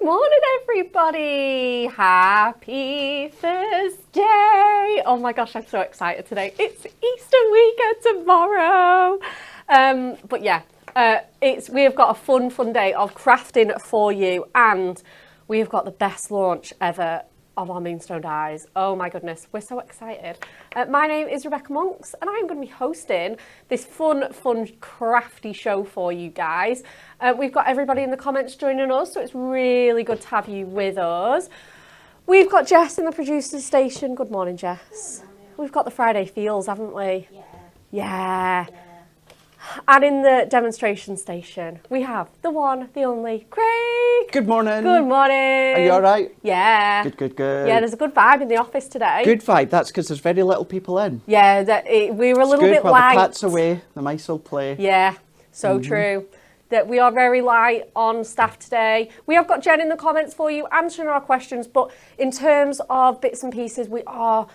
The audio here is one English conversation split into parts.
morning, everybody. Happy Thursday. Oh my gosh, I'm so excited today. It's Easter weekend tomorrow. But yeah, we have got a fun day of crafting for you, and we have got the best launch ever of our Moonstone dies. Oh my goodness, we're so excited. My name is Rebecca Monks, and I'm going to be hosting this fun, crafty show for you guys. We've got everybody in the comments joining us, so it's really good to have you with us. We've got Jess in the producer station. Good morning, Jess. Good morning. We've got the Friday feels, haven't we? Yeah. And in the demonstration station, we have the one, the only, Craig. Good morning. Good morning. Are you all right? Yeah. Good. Yeah, there's a good vibe in the office today. Good vibe. That's because there's very little people in. Yeah, we were a little bit while light. The cat's away, the mice will play. Yeah, so true. That we are very light on staff today. We have got Jen in the comments for you answering our questions, but in terms of bits and pieces, we are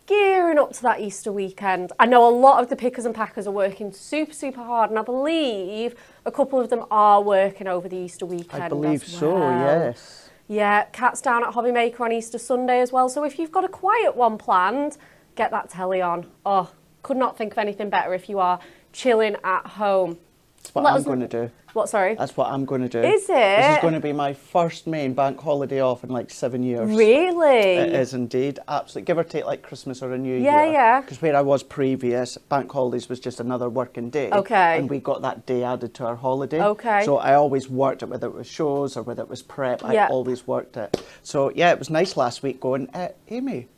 gearing up to that Easter weekend. I know a lot of the pickers and packers are working super hard, and I believe a couple of them are working over the Easter weekend. I believe as well. so, yes. Yeah, Cat's down at Hobby Maker on Easter Sunday as well, so if you've got a quiet one planned, get that telly on. Oh, could not think of anything better if you are chilling at home. That's what I'm going to do. What, sorry? That's what I'm going to do. Is it? This is going to be my first main bank holiday off in like 7 years. Really? It is indeed. Absolutely. Give or take like Christmas or a New Year. Yeah. Because where I was previous, bank holidays was just another working day. Okay. And we got that day added to our holiday. Okay. So I always worked it, whether it was shows or whether it was prep. I always worked it. So yeah, it was nice last week going, Amy,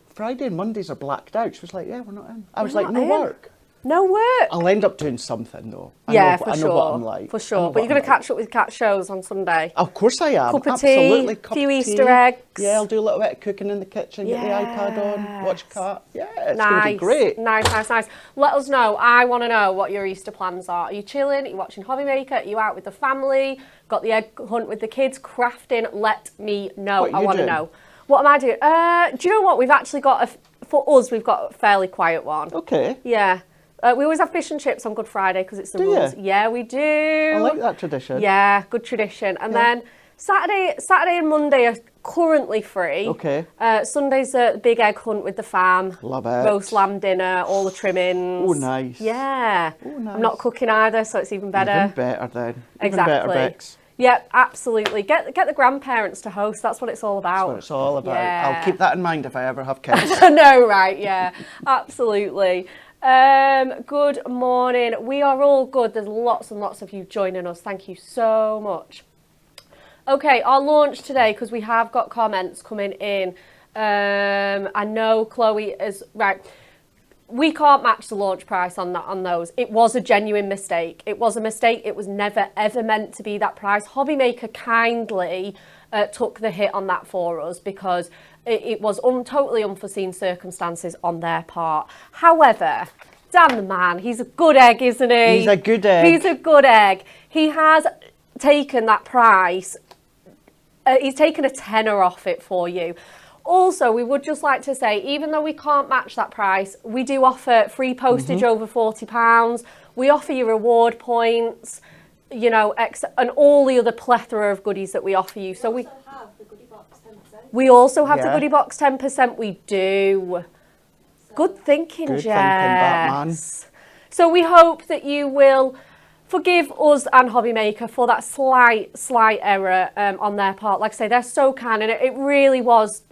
Friday and Mondays are blacked out. She was like, yeah, we're not in. I was like, no work. No work. I'll end up doing something though. For I know sure. what I'm like. For sure. But you're going to catch up with cat shows on Sunday. Of course I am. Cup of Absolutely. tea, few Easter eggs. Yeah, I'll do a little bit of cooking in the kitchen, get the iPad on, watch Cat. Yeah, it's going to be great. Nice. Let us know. I want to know what your Easter plans are. Are you chilling? Are you watching Hobby Maker? Are you out with the family? Got the egg hunt with the kids? Crafting? Let me know. I want to know. What am I doing? Do you know what? We've actually got, for us, we've got a fairly quiet one. Okay. Yeah. We always have fish and chips on Good Friday because it's the rules. Yeah, we do. I like that tradition. Yeah, good tradition. And then Saturday and Monday are currently free. Okay. Sunday's a big egg hunt with the fam. Love it. Roast lamb dinner, all the trimmings. Oh, nice. Yeah. Oh, nice. I'm not cooking either, so it's even better. Even better then. Exactly. Even better, Bex. Yeah, absolutely. Get the grandparents to host. That's what it's all about. That's what it's all about. Yeah. I'll keep that in mind if I ever have kids. I know, right? Yeah, absolutely. Good morning. We are all good. There's lots and lots of you joining us. Thank you so much. Okay, our launch today, because we have got comments coming in. I know Chloe is right. We can't match the launch price on those. It was a genuine mistake. It was a mistake. It was never ever meant to be that price. Hobby Maker kindly took the hit on that for us because it was totally unforeseen circumstances on their part. However, damn the man, he's a good egg, isn't he? He's a good egg. He's a good egg. He has taken that price. He's taken a tenner off it for you. Also, we would just like to say, even though we can't match that price, we do offer free postage over £40. We offer you reward points, you know, and all the other plethora of goodies that we offer you. So we also have the goodie box 10%. We also have the goodie box 10%. We do. Good thinking, Jess. Good thinking, Batman. So we hope that you will forgive us and Hobby Maker for that slight error on their part. Like I say, they're so kind, and it really was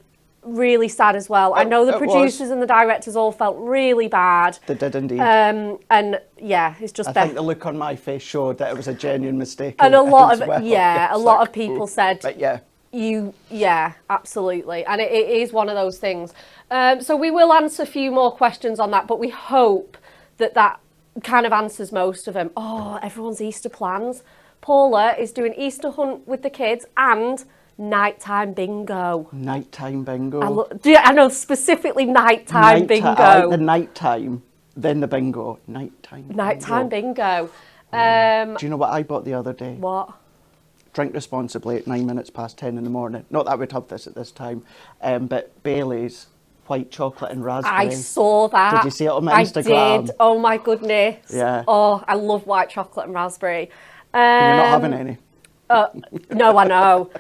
really sad as well. I know the producers and the directors all felt really bad. They did indeed. And yeah, it's just. I think the look on my face showed that it was a genuine mistake. And a lot of a lot of people said. But yeah, absolutely, and it is one of those things. So we will answer a few more questions on that, but we hope that kind of answers most of them. Oh, everyone's Easter plans. Paula is doing Easter hunt with the kids and nighttime bingo. Nighttime bingo. I know specifically nighttime bingo. I like the nighttime, then the bingo. Nighttime bingo. Do you know what I bought the other day? What? Drink responsibly at 9 minutes past 10 in the morning. Not that I would have this at this time, but Bailey's white chocolate and raspberry. I saw that. Did you see it on my Instagram? I did. Oh my goodness. Yeah. Oh, I love white chocolate and raspberry. You're not having any. No, I know.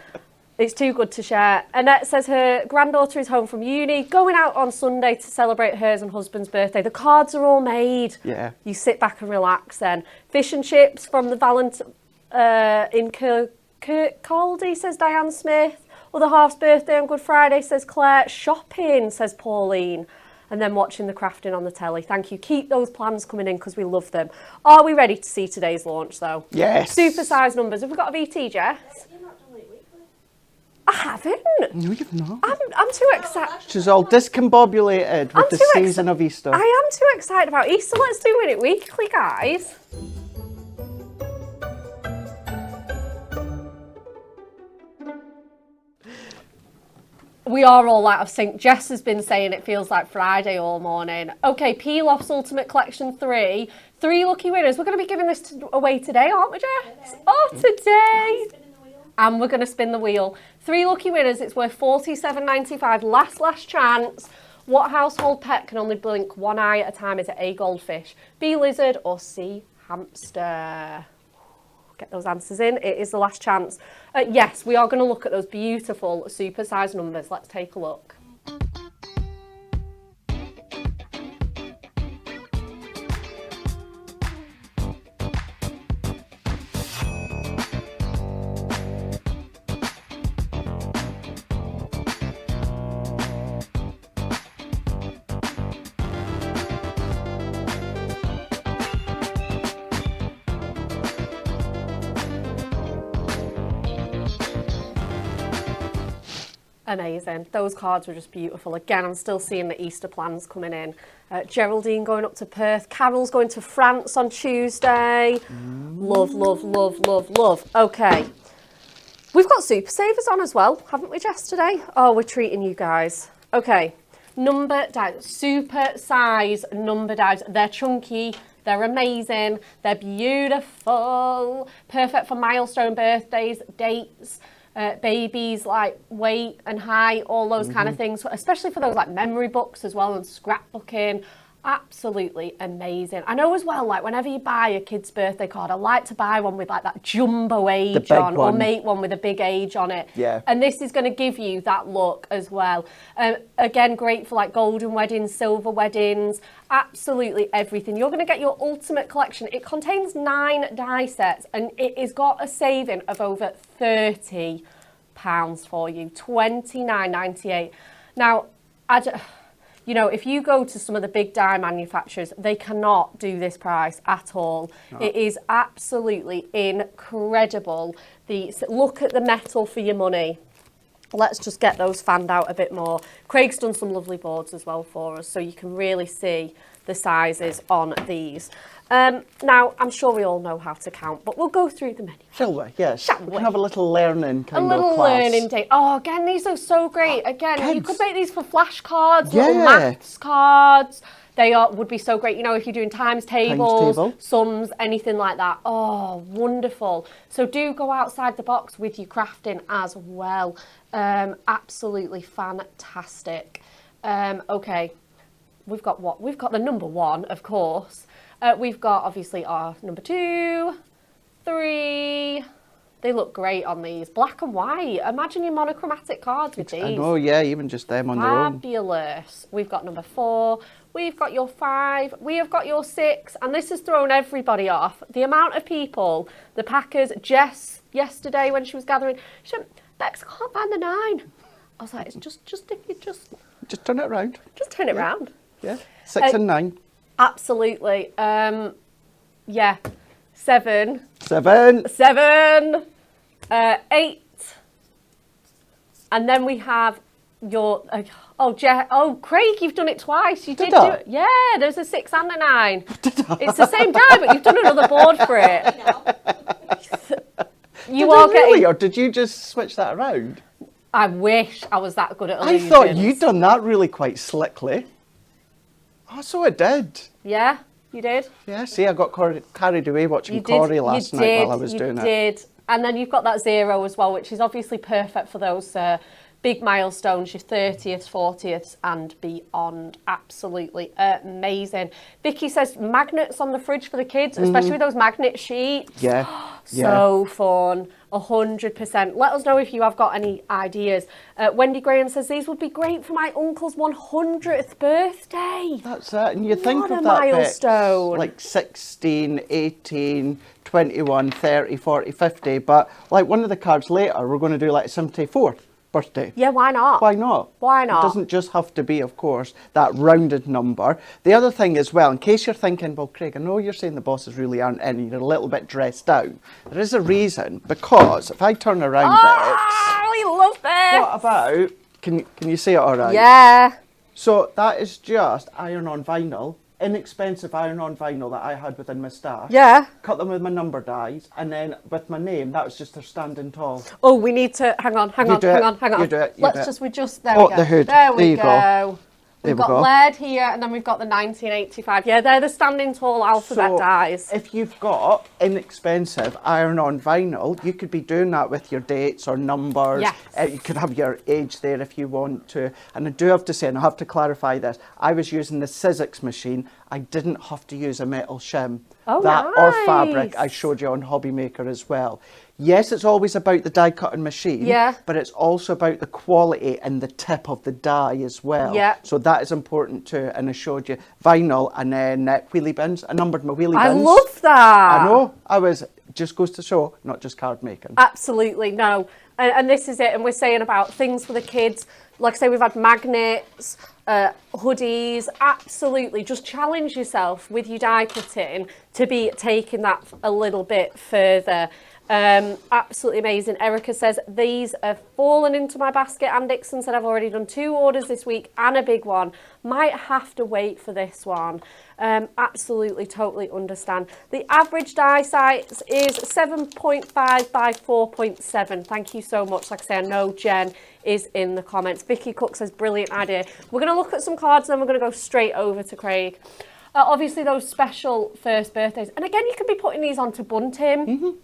It's too good to share. Annette says her granddaughter is home from uni, going out on Sunday to celebrate hers and husband's birthday. The cards are all made. Yeah. You sit back and relax then. Fish and chips from the in Kirkcaldy, says Diane Smith. Other half's birthday on Good Friday, says Claire. Shopping, says Pauline. And then watching the crafting on the telly. Thank you. Keep those plans coming in because we love them. Are we ready to see today's launch, though? Yes. Supersize numbers. Have we got a VT, Jess? You're not doing it weekly. I haven't. No, you've not. I'm too excited. She's all discombobulated with the season of Easter. I am too excited about Easter. Let's do it weekly, guys. We are all out of sync. Jess has been saying it feels like Friday all morning. Okay, Peel-Off's Ultimate Collection 3. 3 lucky winners. We're going to be giving this away today, aren't we, Jess? Oh, today. And we're going to spin the wheel. 3 lucky winners. It's worth $47.95. Last chance. What household pet can only blink one eye at a time? Is it A, goldfish, B, lizard, or C, hamster? Get those answers in. It is the last chance. Yes, we are going to look at those beautiful supersize numbers. Let's take a look. Amazing. Those cards were just beautiful. Again, I'm still seeing the Easter plans coming in. Geraldine going up to Perth. Carol's going to France on Tuesday. Love, love, love, love, love. Okay. We've got Super Savers on as well, haven't we, Jess, today? Oh, we're treating you guys. Okay. Number dies. Super size number dies. They're chunky. They're amazing. They're beautiful. Perfect for milestone birthdays, dates. Babies, like weight and height, all those kind of things, especially for those like memory books as well and scrapbooking. Absolutely amazing. I know as well, like whenever you buy a kid's birthday card, I like to buy one with like that jumbo age on, or make one with a big age on it. Yeah. And this is going to give you that look as well. Again, great for like golden weddings, silver weddings, absolutely everything. You're going to get your ultimate collection. It contains 9 die sets and it has got a saving of over £30 for you, $29.98. Now, you know, if you go to some of the big die manufacturers, they cannot do this price at all. No. It is absolutely incredible. Look at the metal for your money. Let's just get those fanned out a bit more. Craig's done some lovely boards as well for us, so you can really see the sizes on these. Now, I'm sure we all know how to count, but we'll go through the menu. Shall we? Yes. We can have a little learning kind of class. A little learning day. Oh, again, these are so great. Again, you could make these for flashcards, little maths cards. They would be so great, you know, if you're doing times tables, sums, anything like that. Oh, wonderful. So do go outside the box with your crafting as well. Absolutely fantastic. Okay, we've got what? We've got the number 1, of course. We've got obviously our number 2, 3. They look great on these. Black and white. Imagine your monochromatic cards with these. I know, yeah, even just them on their own. Fabulous. We've got number 4. We've got your 5. We have got your 6. And this has thrown everybody off. The amount of people, the packers, Jess yesterday when she was gathering, she went, Bex, I can't find the 9. I was like, it's just if you just turn it around. Just turn it around. Yeah. 6 and 9. Absolutely. Yeah. 7. 8. And then we have your Craig, you've done it twice. You did do it. Yeah, there's a 6 and a 9. It's the same die, but you've done another board for it. You are really, or did you just switch that around? I wish I was that good at illusions. I thought you'd done that really quite slickly. Oh, so it did. Yeah, you did. Yeah, see, I got carried away watching Corey last night while I was doing it. You did. And then you've got that 0 as well, which is obviously perfect for those big milestones, your 30th, 40th and beyond. Absolutely amazing. Vicky says magnets on the fridge for the kids, especially with those magnet sheets. Yeah. So fun, 100%. Let us know if you have got any ideas. Wendy Graham says, these would be great for my uncle's 100th birthday. That's it. And you think What of a that milestone. like 16, 18, 21, 30, 40, 50. But like one of the cards later, we're going to do like 74th birthday. Yeah, why not? Why not? Why not? It doesn't just have to be, of course, that rounded number. The other thing as well, in case you're thinking, well, Craig, I know you're saying the bosses really aren't in and you're a little bit dressed down. There is a reason, because if I turn around we love this. what about, can you see it all right? Yeah. So that is just iron-on vinyl, inexpensive iron-on vinyl that I had within my stash. Yeah. Cut them with my number dies, and then with my name, that was just her standing tall. Oh, we need to, hang on. You do it. There we go. The hood. There we you go. There We've we got go. lead here, and then we've got the 1985. Yeah, they're the standing tall alphabet dies. If you've got inexpensive iron-on vinyl, you could be doing that with your dates or numbers. Yes. You could have your age there if you want to. And I do have to say, and I have to clarify this, I was using the Sizzix machine. I didn't have to use a metal shim. Oh, that or fabric nice. I showed you on Hobby Maker as well. Yes, it's always about the die cutting machine, but it's also about the quality and the tip of the die as well. Yeah. So that is important too. And I showed you vinyl and then wheelie bins. I numbered my wheelie bins. I love that. I know. Just goes to show, not just card making. Absolutely, no. And this is it. And we're saying about things for the kids. Like I say, we've had magnets, hoodies. Absolutely. Just challenge yourself with your die cutting to be taking that a little bit further. Absolutely amazing. Erica says, these have fallen into my basket. Anne Dixon said, I've already done 2 orders this week and a big one. Might have to wait for this one. Absolutely, totally understand. The average die size is 7.5 by 4.7. Thank you so much. Like I say, I know Jen is in the comments. Vicky Cook says, brilliant idea. We're going to look at some cards and then we're going to go straight over to Craig. Obviously, those special first birthdays. And again, you can be putting these onto bunting.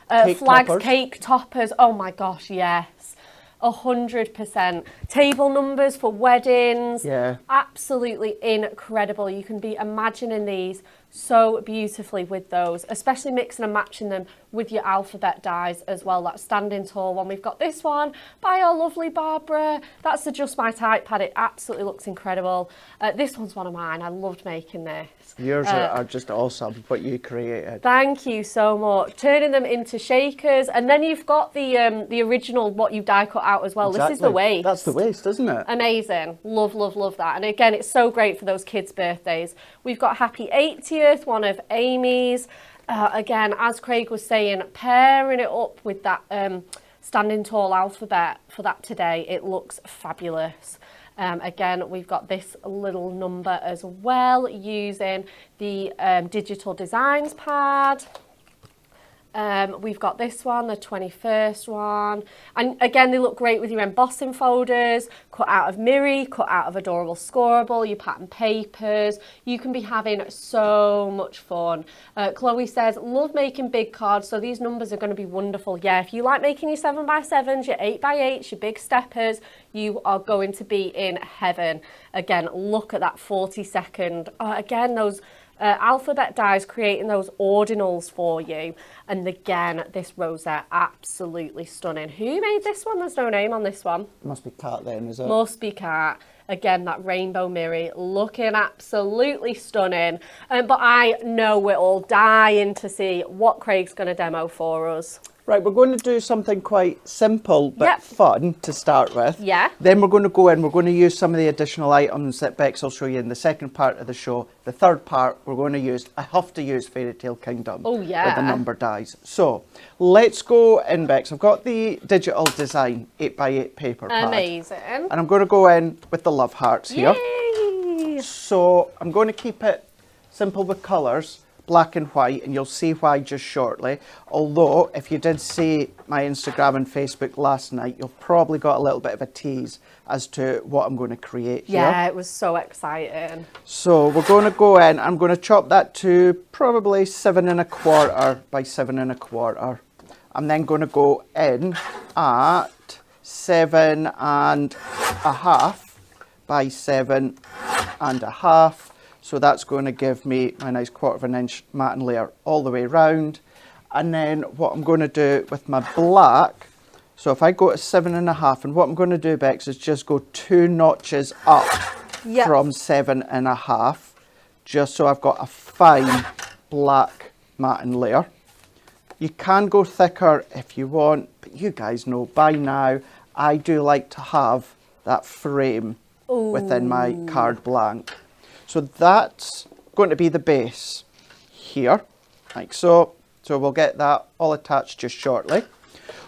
Flags, toppers. cake toppers. Oh my gosh, yes. 100%. Table numbers for weddings. Yeah. Absolutely incredible. You can be imagining these so beautifully with those, especially mixing and matching them with your alphabet dies as well. That standing tall one. We've got this one by our lovely Barbara. That's the Just My Type pad. It absolutely looks incredible. This one's one of mine. I loved making this. Yours are just awesome, what you created. Thank you so much. Turning them into shakers, and then you've got the original what you die cut out as well. Exactly. This is the waist. That's the waist, isn't it? Amazing. Love, love, love that. And again, it's so great for those kids' birthdays. We've got Happy 80th, one of Amy's. Again, as Craig was saying, pairing it up with that standing tall alphabet for that today, it looks fabulous. Again, we've got this little number as well using the digital designs pad. We've got this one, the 21st one. And again, they look great with your embossing folders, cut out of Miri, cut out of Adorable Scoreable, your pattern papers. You can be having so much fun. Chloe says, love making big cards, so these numbers are going to be wonderful. Yeah, if you like making your 7x7s, your 8x8s, your big steppers, you are going to be in heaven. Again, look at that 40-second. Again, those alphabet dies creating those ordinals for you. And again, this rosette, absolutely stunning. Who made this one? There's no name on this one. Must be Cat then, is it? Must be Cat. Again, that rainbow Miri looking absolutely stunning. But I know we're all dying to see what Craig's going to demo for us. Right, we're going to do something quite simple but fun to start with. Yeah. Then we're going to go in, we're going to use some of the additional items that Bex will show you in the second part of the show. The third part, we're going to use, I have to use Fairy Tale Kingdom. Oh, yeah. With the number dies. So, let's go in, Bex. I've got the digital design 8x8 paper pad. Amazing. And I'm going to go in with the love hearts here. Yay! So, I'm going to keep it simple with colours. Black and white, and you'll see why just shortly. Although, if you did see my Instagram and Facebook last night, you've probably got a little bit of a tease as to what I'm going to create here. Yeah, it was so exciting. So we're going to go in, I'm going to chop that to probably 7 1/4 by 7 1/4. I'm then going to go in at 7 1/2 by 7 1/2. So that's going to give me my nice 1/4 inch matting layer all the way round. And then what I'm going to do with my black, so if I go to 7.5, and what I'm going to do, Bex, is just go 2 notches up from 7.5, just so I've got a fine black matting layer. You can go thicker if you want, but you guys know by now, I do like to have that frame within my card blank. So that's going to be the base here, like so. So we'll get that all attached just shortly.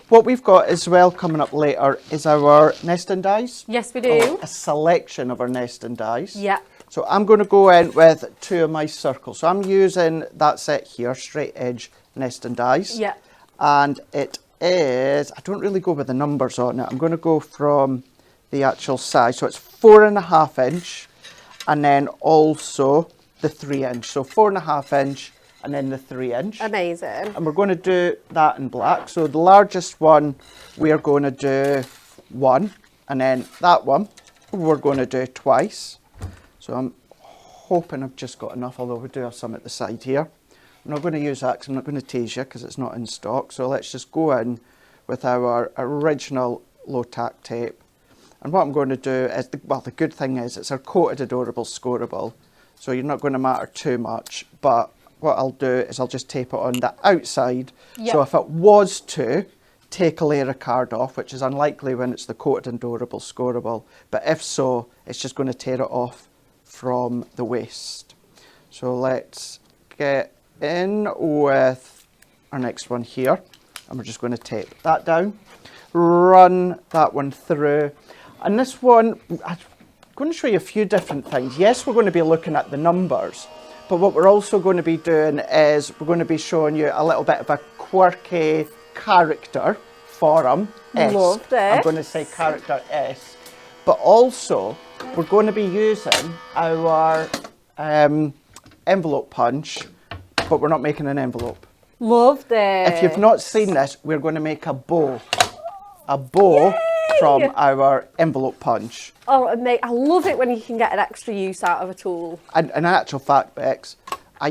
What we've got as well coming up later is our nesting dies. Yes, we do. A selection of our nesting dies. Yeah. So I'm going to go in with 2 of my circles. So I'm using that set here, straight edge nesting dies. Yeah. And it is, I don't really go with the numbers on it. I'm going to go from the actual size. So it's 4.5 inch and then also the 3 inch. So 4.5 inch. And then the 3 inch. Amazing. And we're going to do that in black. So the largest one, we are going to do 1. And then that one, we're going to do twice. So I'm hoping I've just got enough, although we do have some at the side here. I'm not going to use that because I'm not going to tease you because it's not in stock. So let's just go in with our original low tack tape. And what I'm going to do is, the good thing is it's our coated adorable scoreable. So you're not going to matter too much, but what I'll do is I'll just tape it on the outside. Yep. So if it was to take a layer of card off, which is unlikely when it's the coated adorable scoreable, but if so, it's just going to tear it off from the waste. So let's get in with our next one here, and we're just going to tape that down, run that one through, and this one, I'm going to show you a few different things. Yes, we're going to be looking at the numbers, but what we're also going to be doing is we're going to be showing you a little bit of a quirky character for them. Love this. I'm going to say character S. But also, we're going to be using our envelope punch, but we're not making an envelope. Love this. If you've not seen this, we're going to make a bow. A bow. Yay! From our envelope punch. Oh, mate, I love it when you can get an extra use out of a tool. And in actual fact, Bex, I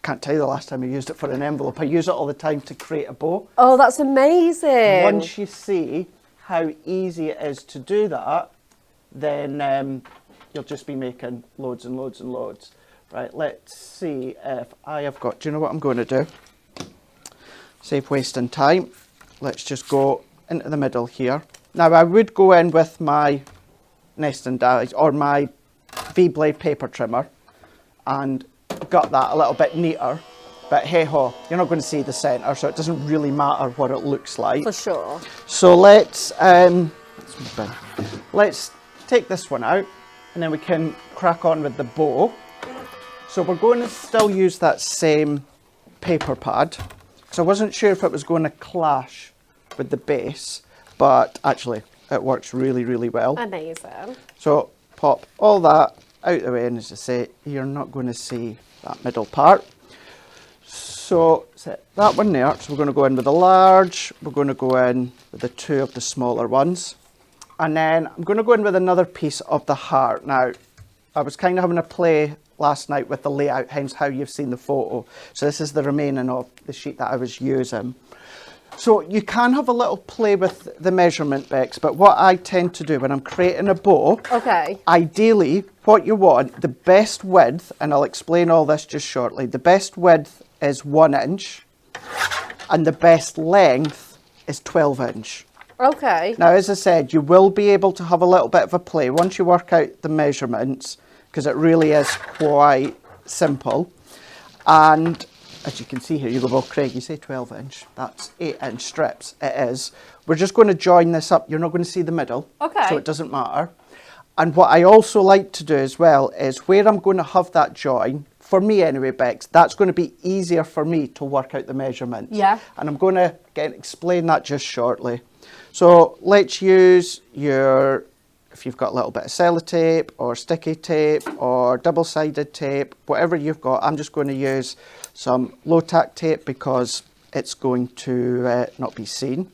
can't tell you the last time I used it for an envelope. I use it all the time to create a bow. Oh, that's amazing. Once you see how easy it is to do that, then you'll just be making loads and loads and loads. Right, let's see if I have got, do you know what I'm going to do? Save wasting time. Let's just go into the middle here. Now I would go in with my nesting dies or my V-blade paper trimmer and got that a little bit neater, but hey ho, you're not going to see the centre, so it doesn't really matter what it looks like. For sure. So let's take this one out and then we can crack on with the bow. So we're going to still use that same paper pad, because I wasn't sure if it was going to clash with the base, but actually it works really, really well. Amazing. So pop all that out the way, and as I say, you're not going to see that middle part. So set that one there. So we're going to go in with the large, we're going to go in with the 2 of the smaller ones, and then I'm going to go in with another piece of the heart. Now, I was kind of having a play last night with the layout, hence how you've seen the photo. So this is the remaining of the sheet that I was using. So you can have a little play with the measurement, Bex, but what I tend to do when I'm creating a bow, ideally what you want, the best width, and I'll explain all this just shortly, the best width is 1 inch and the best length is 12 inch. Okay. Now, as I said, you will be able to have a little bit of a play once you work out the measurements, because it really is quite simple. And as you can see here, you go, well, Craig, you say 12 inch, that's 8 inch strips. It is. We're just going to join this up. You're not going to see the middle, so it doesn't matter. And what I also like to do as well is where I'm going to have that join, for me anyway, Bex, that's going to be easier for me to work out the measurements. Yeah. And I'm going to explain that just shortly. So let's use your, if you've got a little bit of sellotape or sticky tape or double-sided tape, whatever you've got, I'm just going to use some low-tack tape because it's going to not be seen.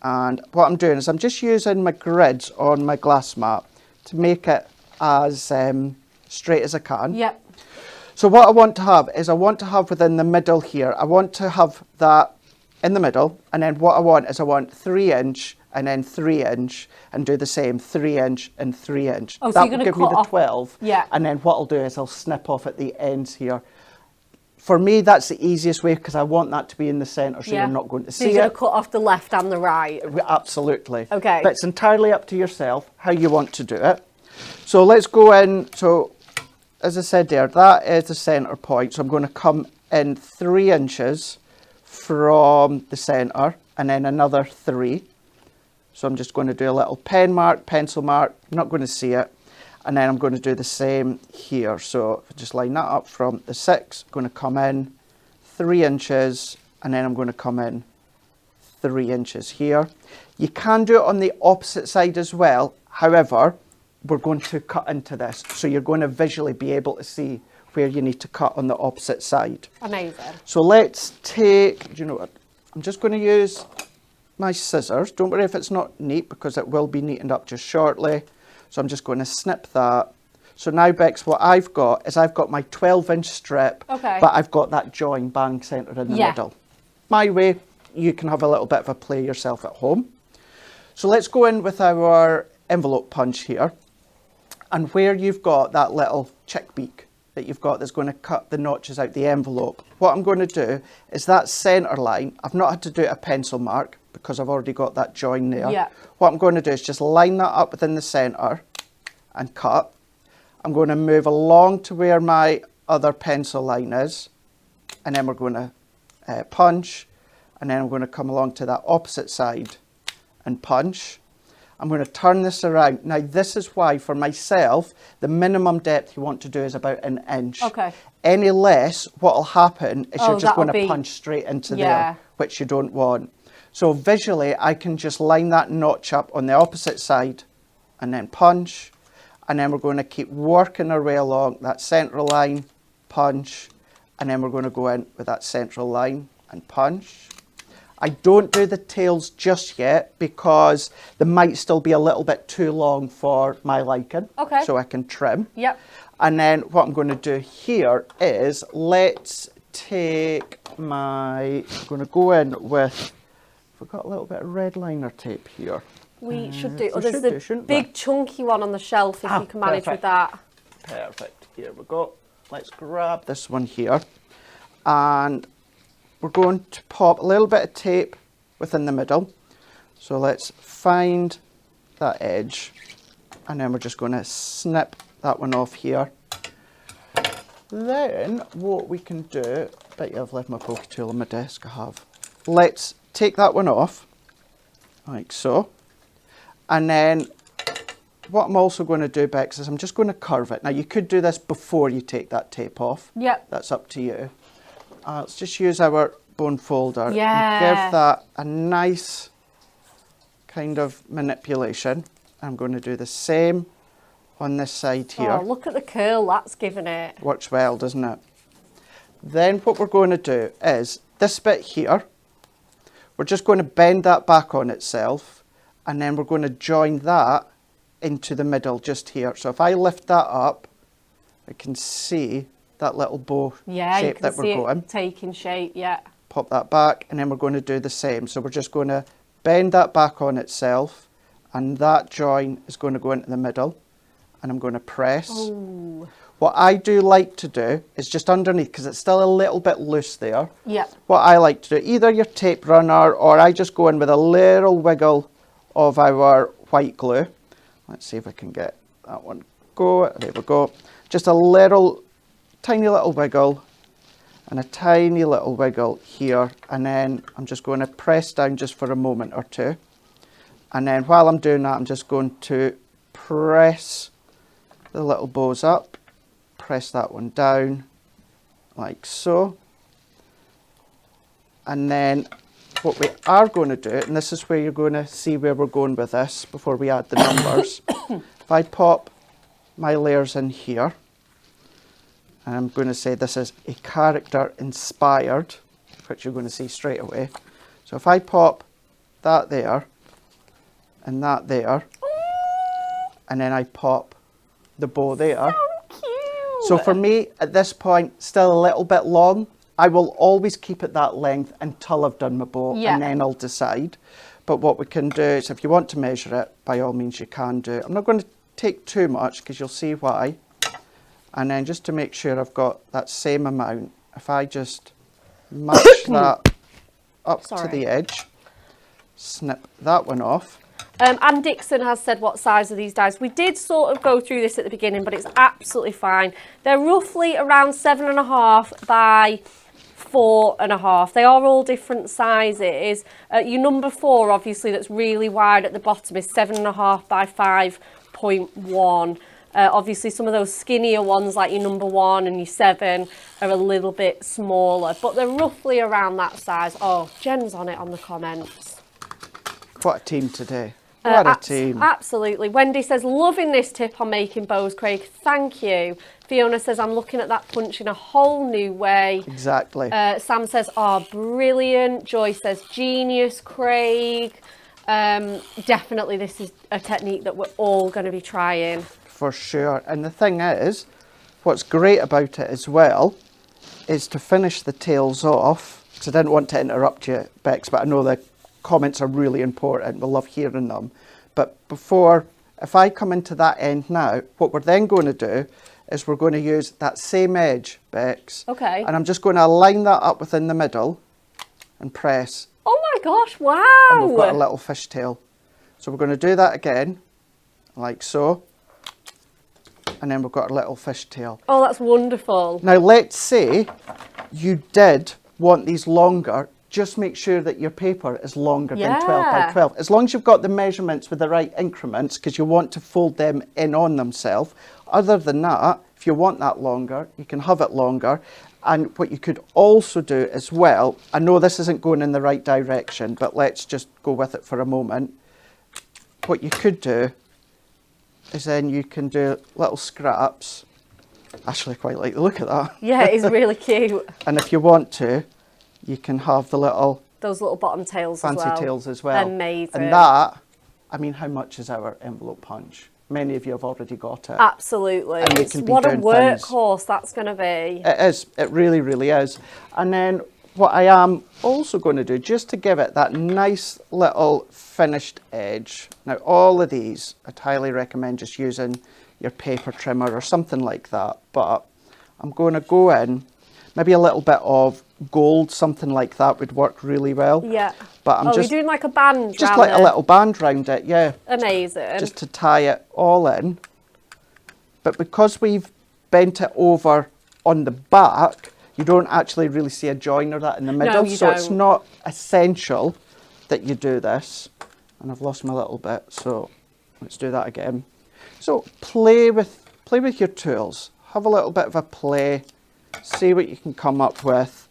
And what I'm doing is I'm just using my grids on my glass mat to make it as straight as I can. Yep. So what I want to have is I want to have within the middle here, I want to have that in the middle, and then what I want is I want 3 inch and then 3 inch and do the same 3 inch and 3 inch. Oh, so that you're will going to give me cut the off 12. Yeah. And then what I'll do is I'll snip off at the ends here. For me, that's the easiest way because I want that to be in the centre so you're not going to so see you're it. going to cut off the left and the right. Absolutely. Okay. But it's entirely up to yourself how you want to do it. So let's go in. So as I said there, that is the centre point. So I'm going to come in 3 inches from the centre and then another 3. So I'm just going to do a little pen mark, pencil mark. I'm not going to see it. And then I'm going to do the same here. So if I just line that up from the 6, I'm going to come in 3 inches and then I'm going to come in 3 inches here. You can do it on the opposite side as well. However, we're going to cut into this. So you're going to visually be able to see where you need to cut on the opposite side. Amazing. So let's take, do you know what? I'm just going to use my scissors. Don't worry if it's not neat because it will be neatened up just shortly. So I'm just going to snip that. So now, Bex, what I've got is I've got my 12-inch strip, but I've got that join bang centre in the middle. My way, you can have a little bit of a play yourself at home. So let's go in with our envelope punch here. And where you've got that little chick beak that you've got that's going to cut the notches out the envelope, what I'm going to do is that centre line, I've not had to do a pencil mark because I've already got that join there. Yeah. What I'm going to do is just line that up within the centre and cut. I'm going to move along to where my other pencil line is, and then we're going to punch, and then I'm going to come along to that opposite side and punch. I'm going to turn this around. Now this is why for myself the minimum depth you want to do is about 1 inch. Okay. Any less, what will happen is you're just going to be... punch straight into there, which you don't want. So visually I can just line that notch up on the opposite side and then punch, and then we're going to keep working our way along that central line, punch, and then we're going to go in with that central line and punch. I don't do the tails just yet because they might still be a little bit too long for my liking. Okay. So I can trim. Yep. And then what I'm going to do here is let's take my, I'm going to go in with, we've got a little bit of red liner tape here. We should do, we there's should the big chunky one on the shelf if you can manage with that. Perfect. Here we go. Let's grab this one here. And we're going to pop a little bit of tape within the middle. So let's find that edge. And then we're just going to snip that one off here. Then what we can do, I bet you I've left my poke tool on my desk, I have. Let's take that one off, like so. And then what I'm also going to do, Bex, is I'm just going to curve it. Now you could do this before you take that tape off. Yep. That's up to you. Let's just use our bone folder and Yeah. give that a nice kind of manipulation. I'm going to do the same on this side here. Oh, look at the curl that's given it. Works well, doesn't it? Then what we're going to do is this bit here, we're just going to bend that back on itself, and then we're going to join that into the middle just here. So if I lift that up, I can see that little bow shape that we're going. Taking shape, yeah. Pop that back, and then we're going to do the same. So we're just going to bend that back on itself, and that join is going to go into the middle, and I'm going to press. Ooh. What I do like to do is just underneath, because it's still a little bit loose there. Yeah. What I like to do, either your tape runner, or I just go in with a little wiggle of our white glue. Let's see if I can get that one go. There we go. Just a little, tiny little wiggle, and a tiny little wiggle here, and then I'm just going to press down just for a moment or two. And then while I'm doing that, I'm just going to press the little bows up, press that one down like so. And then what we are going to do, and this is where you're going to see where we're going with this before we add the numbers. If I pop my layers in here, and I'm going to say this is a character inspired, which you're going to see straight away. So if I pop that there, and that there, and then I pop the bow there. So cute. So for me, at this point, still a little bit long. I will always keep it that length until I've done my bow, and then I'll decide. But what we can do is, if you want to measure it, by all means you can do. I'm not going to take too much because you'll see why. And then just to make sure I've got that same amount, if I just match that up to the edge, snip that one off. Anne Dixon has said what size are these dies. We did sort of go through this at the beginning, but it's absolutely fine. They're roughly around 7.5 by 4.5. They are all different sizes. Your number 4, obviously, that's really wide at the bottom is 7.5 by 5.1. Obviously, some of those skinnier ones, like your number 1 and your 7, are a little bit smaller, but they're roughly around that size. Oh, Jen's on it on the comments. What a team today. What a team. Absolutely. Wendy says, loving this tip on making bows, Craig. Thank you. Fiona says, I'm looking at that punch in a whole new way. Exactly. Sam says, oh, brilliant. Joy says, genius, Craig. Definitely this is a technique that we're all going to be trying. For sure. And the thing is, what's great about it as well is to finish the tails off. Because I didn't want to interrupt you, Bex, but I know the comments are really important. We'll love hearing them. But before, if I come into that end now, what we're then going to do is we're going to use that same edge, Bex. Okay. And I'm just going to line that up within the middle and press. Oh my gosh, wow. And we've got a little fishtail. So we're going to do that again, like so. And then we've got a little fishtail. Oh, that's wonderful. Now, let's say you did want these longer. Just make sure that your paper is longer than 12 by 12. As long as you've got the measurements with the right increments, because you want to fold them in on themselves. Other than that, if you want that longer, you can have it longer. And what you could also do as well, I know this isn't going in the right direction, but let's just go with it for a moment. What you could do is then you can do little scraps. Actually, I quite like the look of that. Yeah, it is really cute. And if you want to, you can have the those little bottom tails fancy as well. tails as well. Amazing. And that, I mean, how much is our envelope punch? Many of you have already got it. Absolutely. It's what a workhorse that's going to be. It is. It really, really is. And then what I am also going to do, just to give it that nice little finished edge. Now, all of these, I'd highly recommend just using your paper trimmer or something like that. But I'm going to go in, maybe a little bit of gold, something like that would work really well. Yeah. But I'm you're doing like a band just like a little band round it, yeah. Amazing. Just to tie it all in. But because we've bent it over on the back, you don't actually really see a join or that in the middle. No, you so don't. It's not essential that you do this. And I've lost my little bit, so let's do that again. So play with your tools. Have a little bit of a play. See what you can come up with.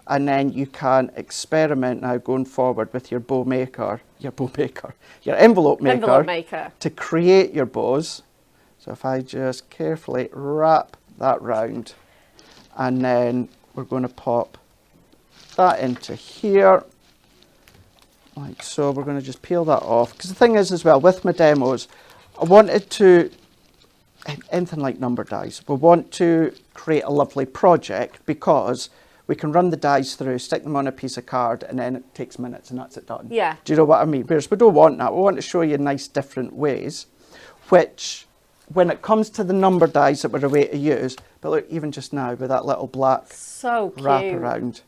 And then you can experiment now going forward with your your envelope maker, to create your bows. So if I just carefully wrap that round, and then we're going to pop that into here, like so. We're going to just peel that off. Because the thing is as well, with my demos, I wanted to, anything like number dies, we want to create a lovely project because we can run the dies through, stick them on a piece of card, and then it takes minutes and that's it done. Yeah. Do you know what I mean? Whereas we don't want that. We want to show you nice different ways, which when it comes to the number dies that we're away to use, but look, even just now with that little black so cute wrap around.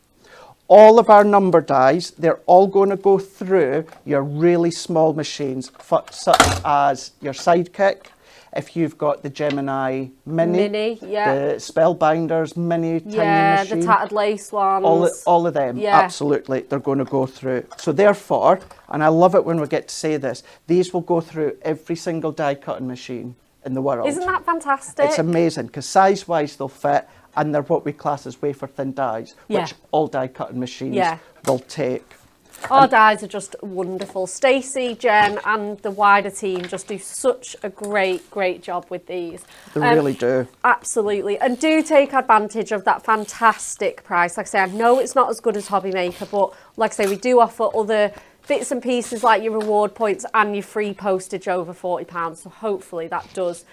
All of our number dies, they're all going to go through your really small machines, such as your Sidekick. If you've got the Gemini Mini, yeah. The Spellbinders Mini tiny machine. The tattered lace ones. All of them, yeah. Absolutely, they're going to go through. So therefore, and I love it when we get to say this, these will go through every single die cutting machine in the world. Isn't that fantastic? It's amazing, because size-wise they'll fit, and they're what we class as wafer-thin dies, which all die cutting machines will take. Our dies are just wonderful. Stacey, Jen and the wider team just do such a great job with these. They really do. Absolutely. And do take advantage of that fantastic price. Like I say, I know it's not as good as Hobby Maker, but like I say, we do offer other bits and pieces like your reward points and your free postage over £40. So hopefully that does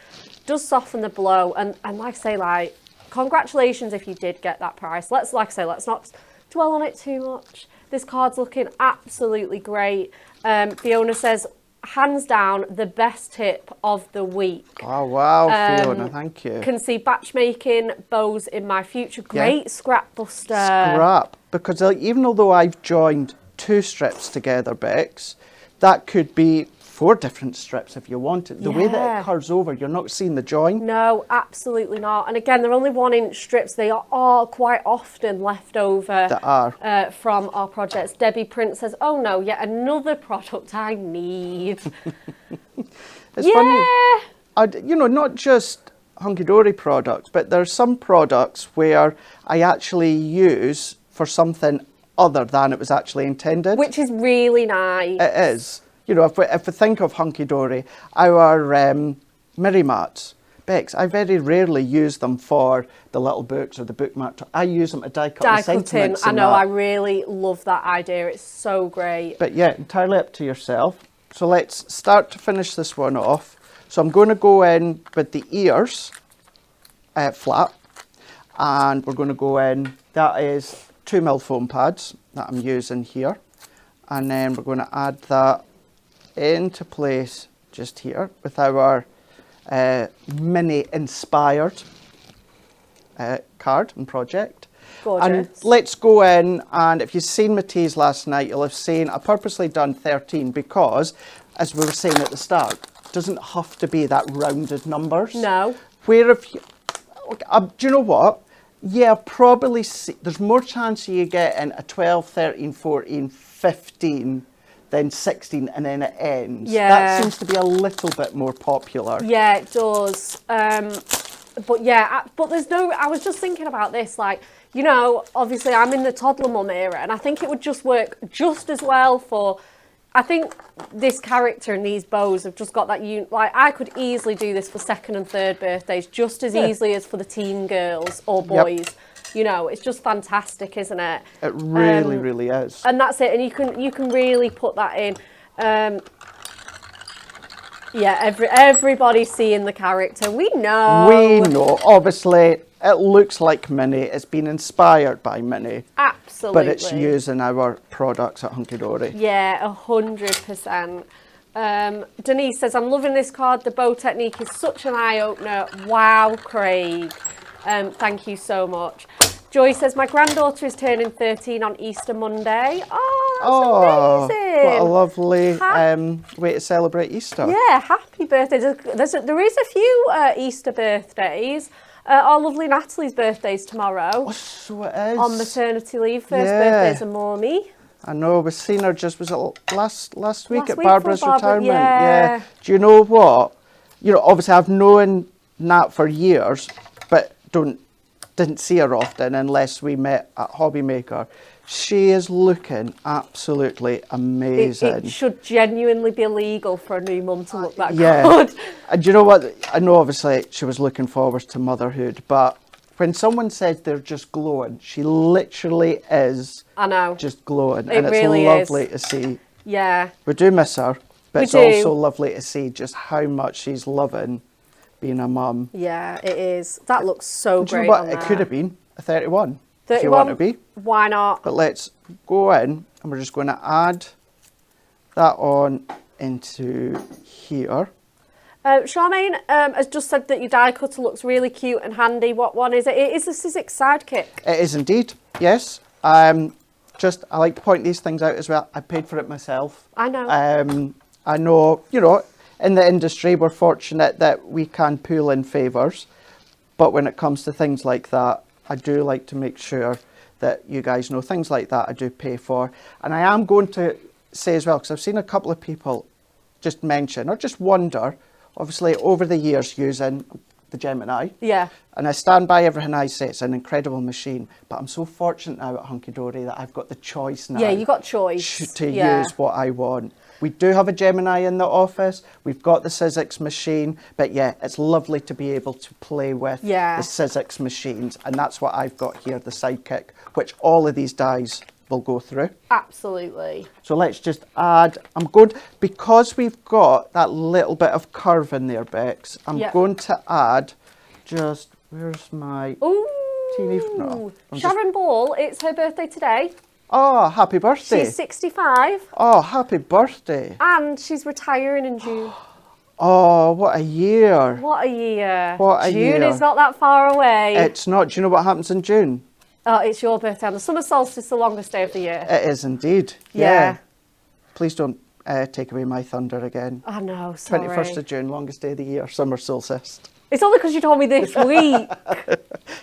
soften the blow. And like I say, like, congratulations if you did get that prize. Like I say, let's not dwell on it too much. This card's looking absolutely great. Fiona says, hands down, the best tip of the week. Oh, wow, Fiona, thank you. Can see batchmaking bows in my future. Great scrap buster. Scrap, because even although I've joined 2 strips together, Bex, that could be 4 different strips if you want it. The way that it curves over, you're not seeing the join. No, absolutely not. And again, they're only 1-inch strips. They are all quite often left over from our projects. Debbie Prince says, oh no, yet another product I need. It's funny, you know, not just Hunky Dory products, but there's some products where I actually use for something other than it was actually intended. Which is really nice. It is. You know, if we think of Hunky Dory, our mirror mats, Bex, I very rarely use them for the little books or the bookmark. I use them to die cut the sentiments. I know, I really love that idea. It's so great. But yeah, entirely up to yourself. So let's start to finish this one off. So I'm going to go in with the ears flat, and we're going to go in, that is 2mm foam pads that I'm using here. And then we're going to add that into place just here with our mini inspired card and project. Gorgeous. And let's go in, and if you've seen my teas last night, you'll have seen I purposely done 13 because, as we were saying at the start, it doesn't have to be that rounded numbers. No. Where if you, do you know what? Yeah, probably there's more chance of you getting a 12, 13, 14, 15 then 16 and then it ends. Yeah. That seems to be a little bit more popular. Yeah, it does. But yeah, but there's no, I was just thinking about this, like, you know, obviously I'm in the toddler mum era, and I think it would just work just as well for, I think this character and these bows have just got that, like, I could easily do this for 2nd and 3rd birthdays just as easily as for the teen girls or boys. Yep. You know, it's just fantastic, isn't it? It really, really is. And that's it. And you can really put that in. Yeah, everybody's seeing the character. We know. We know. Obviously, it looks like Minnie. It's been inspired by Minnie. Absolutely. But it's using our products at Hunky Dory. Yeah, 100%. Denise says, I'm loving this card. The bow technique is such an eye-opener. Wow, Craig. Thank you so much. Joy says, my granddaughter is turning 13 on Easter Monday. Oh, that's amazing. What a lovely way to celebrate Easter. Yeah, happy birthday. There is a few Easter birthdays. Our lovely Natalie's birthday's tomorrow. Oh, so it is. On maternity leave. First birthday's a mommy. I know, we've seen her was it last week at week Barbara's Barbara, retirement? Yeah. Do you know what? You know, obviously I've known Nat for years, but didn't see her often unless we met at Hobby Maker. She is looking absolutely amazing. It should genuinely be illegal for a new mum to look that good. And do you know what? I know obviously she was looking forward to motherhood, but when someone says they're just glowing, she literally is. I know. Just glowing. It and it's really lovely to see. Yeah. We do miss her, but it's also lovely to see just how much she's loving being a mum. Yeah, it is. That looks so great. Do you know what? It could have been a 31. 31? If you want to be. Why not? But let's go in and we're just going to add that on into here. Charmaine has just said that your die cutter looks really cute and handy. What one is it? It is the Sizzix Sidekick. It is indeed, yes. I like to point these things out as well. I paid for it myself. I know. I know, you know, in the industry we're fortunate that we can pull in favours. But when it comes to things like that, I do like to make sure that you guys know things like that I do pay for. And I am going to say as well, because I've seen a couple of people just mention or just wonder, obviously over the years using the Gemini. Yeah. And I stand by everything I say, it's an incredible machine. But I'm so fortunate now at Hunky Dory that I've got the choice now. Yeah, you got choice. To use what I want. We do have a Gemini in the office. We've got the Sizzix machine. But yeah, it's lovely to be able to play with the Sizzix machines. And that's what I've got here, the Sidekick, which all of these dies will go through. Absolutely. So let's just add, I'm going, because we've got that little bit of curve in there, Bex, I'm going to add just Where's my Ooh, teeny... No, Sharon Ball, it's her birthday today. Oh, happy birthday. She's 65 Oh, happy birthday. and she's retiring in June. Oh, what a year. What a year. What a June year. is not that far away. It's not. Do you know what happens in June? Oh, it's your birthday. And the summer solstice is the longest day of the year. It is indeed. Yeah. Please don't take away my thunder again. Oh, no, sorry. 21st of June, longest day of the year, summer solstice. It's only because you told me this week.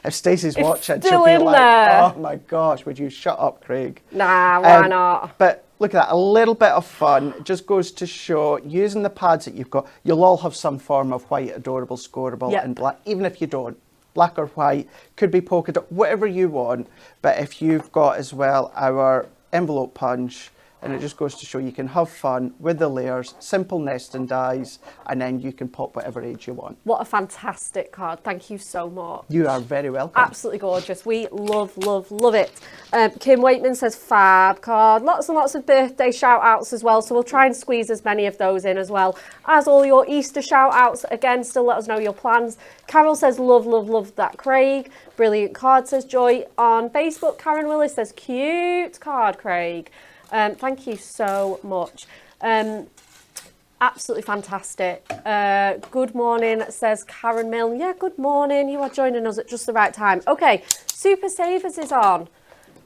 If Stacey's watching, still she'll be in like, there. oh my gosh, would you shut up, Craig? Nah, why not? But look at that, a little bit of fun. It just goes to show, using the pads that you've got, you'll all have some form of white, adorable, scoreable, Yep. and black. Even if you don't, black or white, could be polka dot, whatever you want. But if you've got as well our envelope punch, and it just goes to show you can have fun with the layers, simple nesting dies, and then you can pop whatever age you want. What a fantastic card. Thank you so much. You are very welcome. Absolutely gorgeous. We love, love, love it. Kim Waitman says fab card. Lots and lots of birthday shout outs as well. So we'll try and squeeze as many of those in as well as all your Easter shout outs. Again, still let us know your plans. Carol says love, love, love that, Craig. Brilliant card, says Joy on Facebook. Karen Willis says cute card, Craig. Thank you so much. Absolutely fantastic. Good morning, says Karen Milne. Yeah, good morning. You are joining us at just the right time. Okay, Super Savers is on.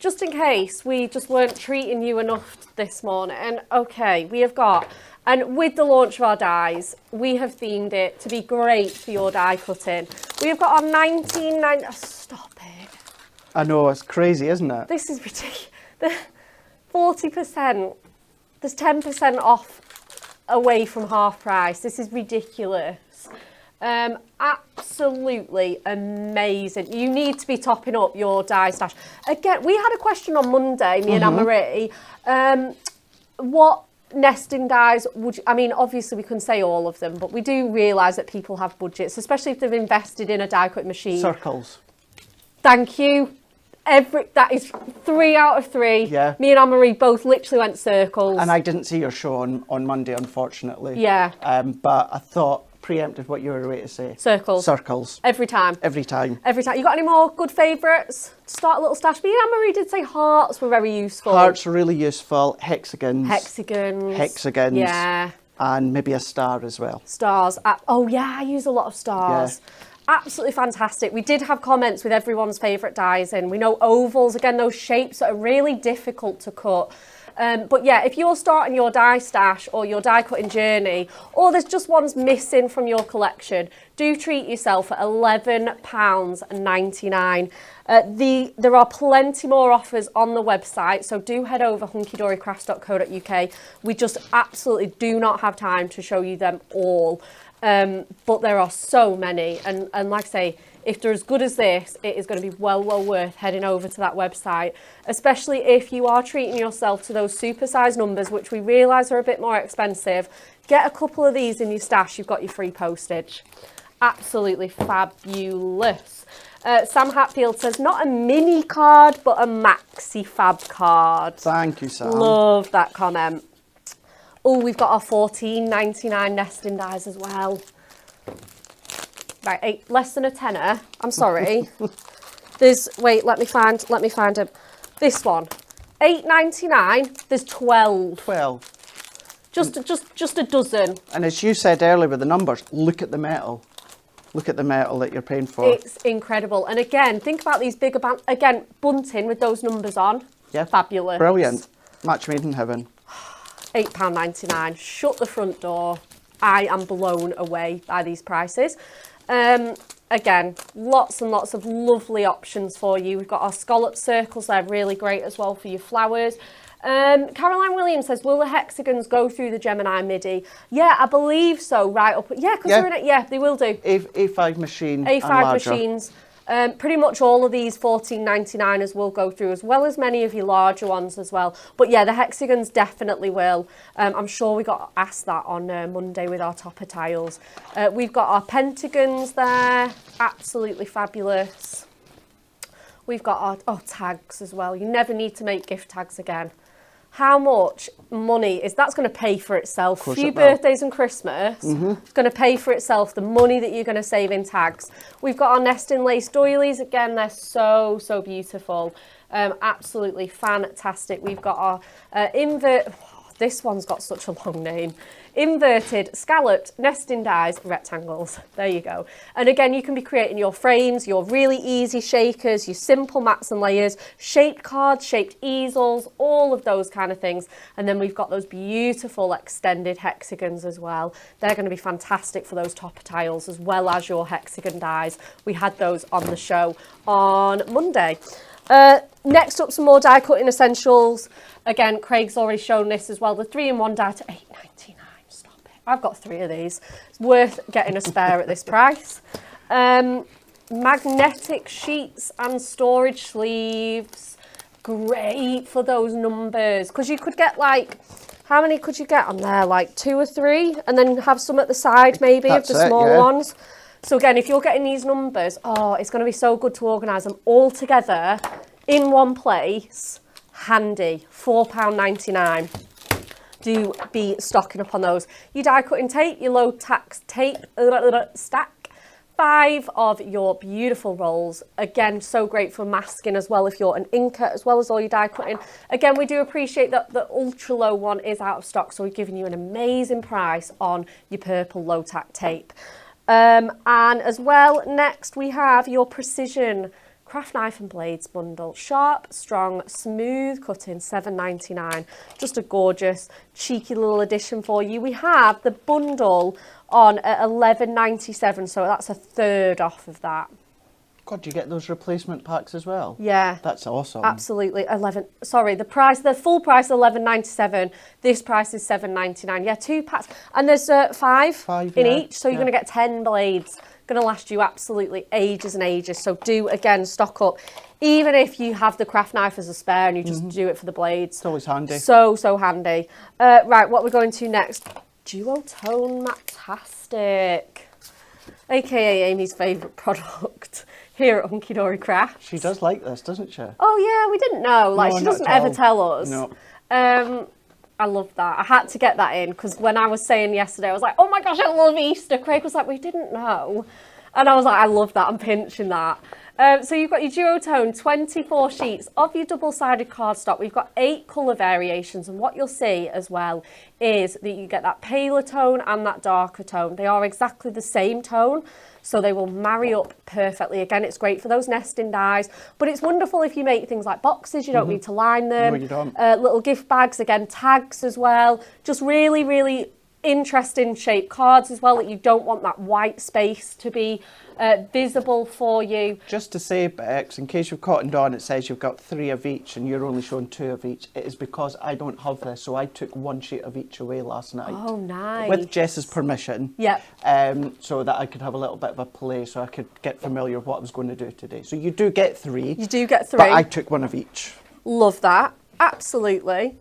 Just in case we just weren't treating you enough this morning. Okay, we have got, and with the launch of our dies, we have themed it to be great for your die cutting. We have got our 1990. Oh, stop it. I know, it's crazy, isn't it? This is ridiculous. 40%. There's 10% off away from half price. This is ridiculous. Absolutely amazing. You need to be topping up your die stash. Again, we had a question on Monday, me and Anne-Marie. What nesting dies would you, I mean, obviously we couldn't say all of them, but we do realise that people have budgets, especially if they've invested in a die cut machine. Circles. Thank you. That is 3 out of 3. Yeah. Me and Anne-Marie both literally went circles. And I didn't see your show on Monday, unfortunately. Yeah. But I thought, preempted what you were going to say. Circles. Circles. Every time. Every time. Every time. You got any more good favourites? Start a little stash. Me and Anne-Marie did say hearts were very useful. Hearts are really useful. Hexagons. Hexagons. Yeah. And maybe a star as well. Stars. Oh, yeah, I use a lot of stars. Yeah. Absolutely fantastic. We did have comments with everyone's favourite dies in. We know ovals, again, those shapes that are really difficult to cut. But yeah, if you're starting your die stash or your die cutting journey, or there's just ones missing from your collection, do treat yourself at £11.99. There are plenty more offers on the website, so do head over hunkydorycrafts.co.uk. We just absolutely do not have time to show you them all. But there are so many, and like I say, if they're as good as this, it is going to be well worth heading over to that website, especially if you are treating yourself to those supersize numbers, which we realise are a bit more expensive. Get a couple of these in your stash, you've got your free postage. Absolutely fabulous. Sam Hatfield says, not a mini card, but a maxi fab card. Thank you, Sam. Love that comment. Oh, we've got our $14.99 nesting dies as well. Right, less than a tenner. I'm sorry. Wait, let me find them. This one, $8.99. There's 12. 12. Just a dozen. And as you said earlier with the numbers, look at the metal. Look at the metal that you're paying for. It's incredible. And again, think about these bigger bunting with those numbers on. Yeah. Fabulous. Brilliant. Match made in heaven. £8.99. Shut the front door. I am blown away by these prices. Again, lots and lots of lovely options for you. We've got our scallop circles. They're really great as well for your flowers. Caroline Williams says, will the hexagons go through the Gemini MIDI? Yeah, I believe so. Right up. Yeah, because they're in it. Yeah, they will do. A5 machine. A5 machines. Pretty much all of these $14.99ers will go through, as well as many of your larger ones as well. But yeah, the hexagons definitely will. I'm sure we got asked that on Monday with our topper tiles. We've got our pentagons there, absolutely fabulous. We've got our tags as well. You never need to make gift tags again. how much money that's going to pay for itself. A few it will. birthdays and Christmas, it's going to pay for itself, the money that you're going to save in tags. We've got our nesting lace doilies. Again, they're so, so beautiful. Absolutely fantastic. We've got our this one's got such a long name. Inverted, scalloped, nesting dies, rectangles. There you go. And again, you can be creating your frames, your really easy shakers, your simple mats and layers, shaped cards, shaped easels, all of those kind of things. And then we've got those beautiful extended hexagons as well. They're going to be fantastic for those topper tiles as well as your hexagon dies. We had those on the show on Monday. Next up, some more die cutting essentials. Again, Craig's already shown this as well. The 3-in-1 die to $8.99. Stop it. I've got 3 of these. It's worth getting a spare at this price. Magnetic sheets and storage sleeves. Great for those numbers. Because you could get like, how many could you get on there? Like 2 or 3? And then have some at the side maybe of the smaller ones. So again, if you're getting these numbers, it's going to be so good to organise them all together in one place. Handy. £4.99. Do be stocking up on those. Your die cutting tape, your low tax tape stack. 5 of your beautiful rolls. Again, so great for masking as well if you're an inker, as well as all your die cutting. Again, we do appreciate that the ultra low one is out of stock, so we're giving you an amazing price on your purple low tack tape. And as well, next we have your precision craft knife and blades bundle. Sharp, strong, smooth cutting, $7.99. Just a gorgeous, cheeky little addition for you. We have the bundle on at $11.97, so that's a third off of that. God, do you get those replacement packs as well? Yeah. That's awesome. Absolutely. The full price $11.97. This price is $7.99. Yeah, 2 packs. And there's 5 in each, so you're going to get 10 blades. Going to last you absolutely ages and ages. So do, again, stock up. Even if you have the craft knife as a spare and you just do it for the blades. It's always handy. So, so handy. Right, what we're going to next. Duotone Matastic. AKA Amy's favourite product here at Hunky Dory Crafts. She does like this, doesn't she? Oh yeah, we didn't know. Like, No, she not doesn't at ever all. tell us. No. I love that. I had to get that in because when I was saying yesterday, I was like, oh my gosh, I love Easter. Craig was like, we didn't know. And I was like, I love that. I'm pinching that. So you've got your duotone, 24 sheets of your double-sided cardstock. We've got 8 colour variations, and what you'll see as well is that you get that paler tone and that darker tone. They are exactly the same tone, so they will marry up perfectly. Again, it's great for those nesting dies, but it's wonderful if you make things like boxes. You don't need to line them. No, you don't. Little gift bags, again, tags as well. Just really, really interesting shaped cards as well, that you don't want that white space to be visible for you. Just to say, Bex, in case you've cottoned on, it says you've got 3 of each and you're only showing 2 of each. It is because I don't have this, so I took 1 sheet of each away last night. Oh, nice. With Jess's permission. Yep. So that I could have a little bit of a play, so I could get familiar with what I was going to do today. So you do get 3. You do get 3. But I took 1 of each. Love that. Absolutely.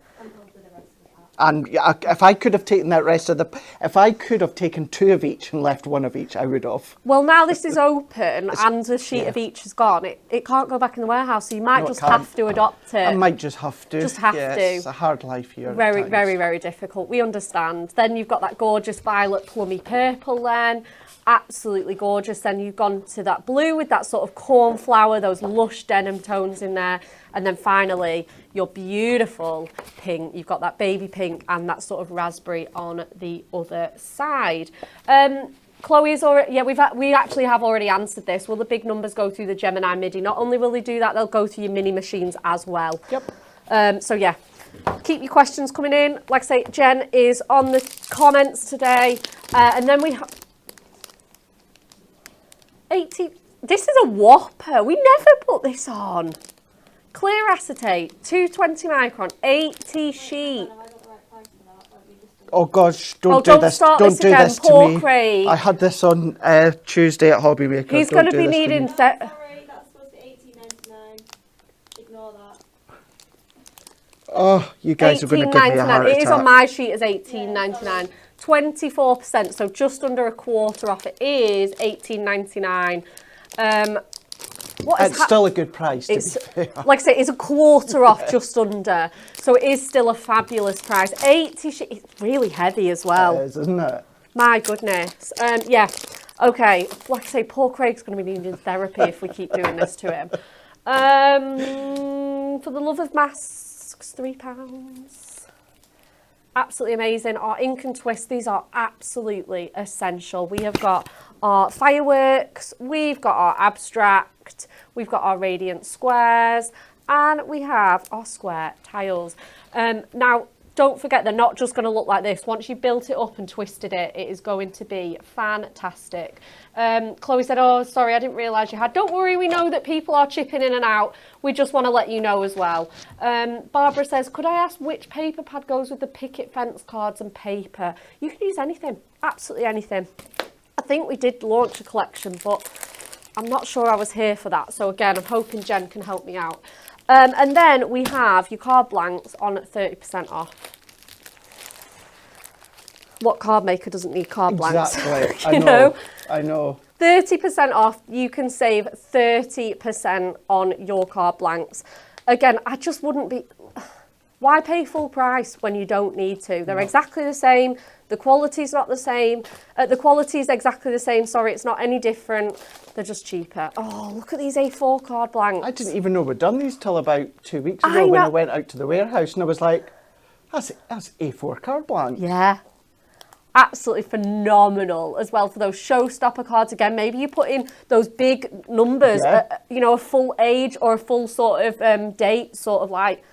And if I could have taken if I could have taken 2 of each and left 1 of each, I would have. Well, now this is open and a sheet of each is gone. It can't go back in the warehouse, so you might just have to adopt it. I might just have to. Just have to. It's a hard life here. Very, very, very difficult. We understand. Then you've got that gorgeous violet plummy purple then. Absolutely gorgeous. Then you've gone to that blue with that sort of cornflower, those lush denim tones in there. And then finally, your beautiful pink. You've got that baby pink and that sort of raspberry on the other side. Chloe's already, we actually have already answered this. Will the big numbers go through the Gemini MIDI? Not only will they do that, they'll go through your mini machines as well. Yep. So yeah, keep your questions coming in. Like I say, Jen is on the comments today. And then we have 80. This is a whopper. We never put this on. Clear acetate, 220 micron, 80 sheet. Oh gosh, don't do this. Start Don't this do again. this to Poor me. Craig. I had this on Tuesday at Hobby Maker. He's going to be needing. Sorry, that's supposed to be $18.99. Ignore that. Oh, you guys are going to give me a heart It is on attack. my sheet as $18.99. 24%, so just under a quarter off. It is $18.99. What is It's still a good price, to be fair. like I say, it's a quarter off, just under. So it is still a fabulous price. 80, it's really heavy as well. It is, isn't it? My goodness. Yeah. Okay. Like I say, poor Craig's going to be needing therapy if we keep doing this to him. For the love of masks, £3. Absolutely amazing. Our ink and twist, these are absolutely essential. We have got our fireworks, we've got our abstract, we've got our radiant squares, and we have our square tiles. Now, don't forget, they're not just going to look like this. Once you've built it up and twisted it, it is going to be fantastic. Chloe said, oh, sorry, I didn't realise you had. Don't worry, we know that people are chipping in and out. We just want to let you know as well. Barbara says, could I ask which paper pad goes with the picket fence cards and paper? You can use anything, absolutely anything. I think we did launch a collection, but I'm not sure I was here for that. So again, I'm hoping Jen can help me out. And then we have your card blanks on 30% off. What card maker doesn't need card blanks? Exactly. I know. 30% off. You can save 30% on your card blanks. Again, I just wouldn't be... Why pay full price when you don't need to? They're exactly the same. The quality's not the same. The quality is exactly the same. Sorry, it's not any different. They're just cheaper. Oh, look at these A4 card blanks. I didn't even know we'd done these till about 2 weeks ago when I went out to the warehouse and I was like, that's A4 card blank. Yeah. Absolutely phenomenal as well for those showstopper cards. Again, maybe you put in those big numbers, you know, a full age or a full sort of date, sort of like,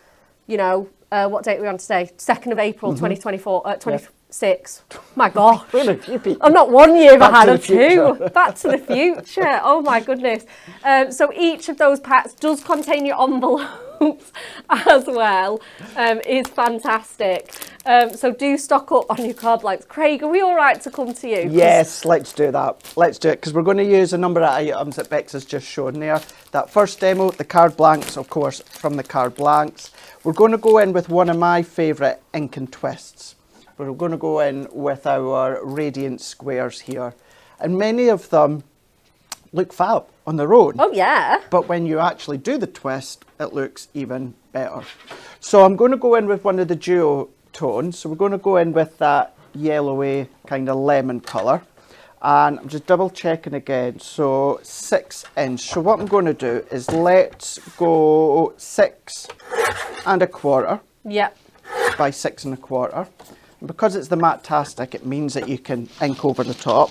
you know, what date are we on today? 2nd of April, 2024, 26. My God. I'm not 1 year behind, I'm 2. Back to the future. Oh my goodness. So each of those packs does contain your envelopes as well. Is fantastic. So do stock up on your card blanks. Craig, are we all right to come to you? Yes, let's do that. Let's do it, because we're going to use a number of items that Bex has just shown there. That first demo, the card blanks, of course, from the card blanks. We're going to go in with one of my favourite ink and twists. We're going to go in with our radiant squares here. And many of them look fab on their own. Oh, yeah. But when you actually do the twist, it looks even better. So I'm going to go in with one of the duo tones. So we're going to go in with that yellowy kind of lemon colour. And I'm just double checking again. So 6 inch. So what I'm going to do is let's go 6 1/4. Yep. By 6 1/4. And because it's the Matte-tastic, it means that you can ink over the top.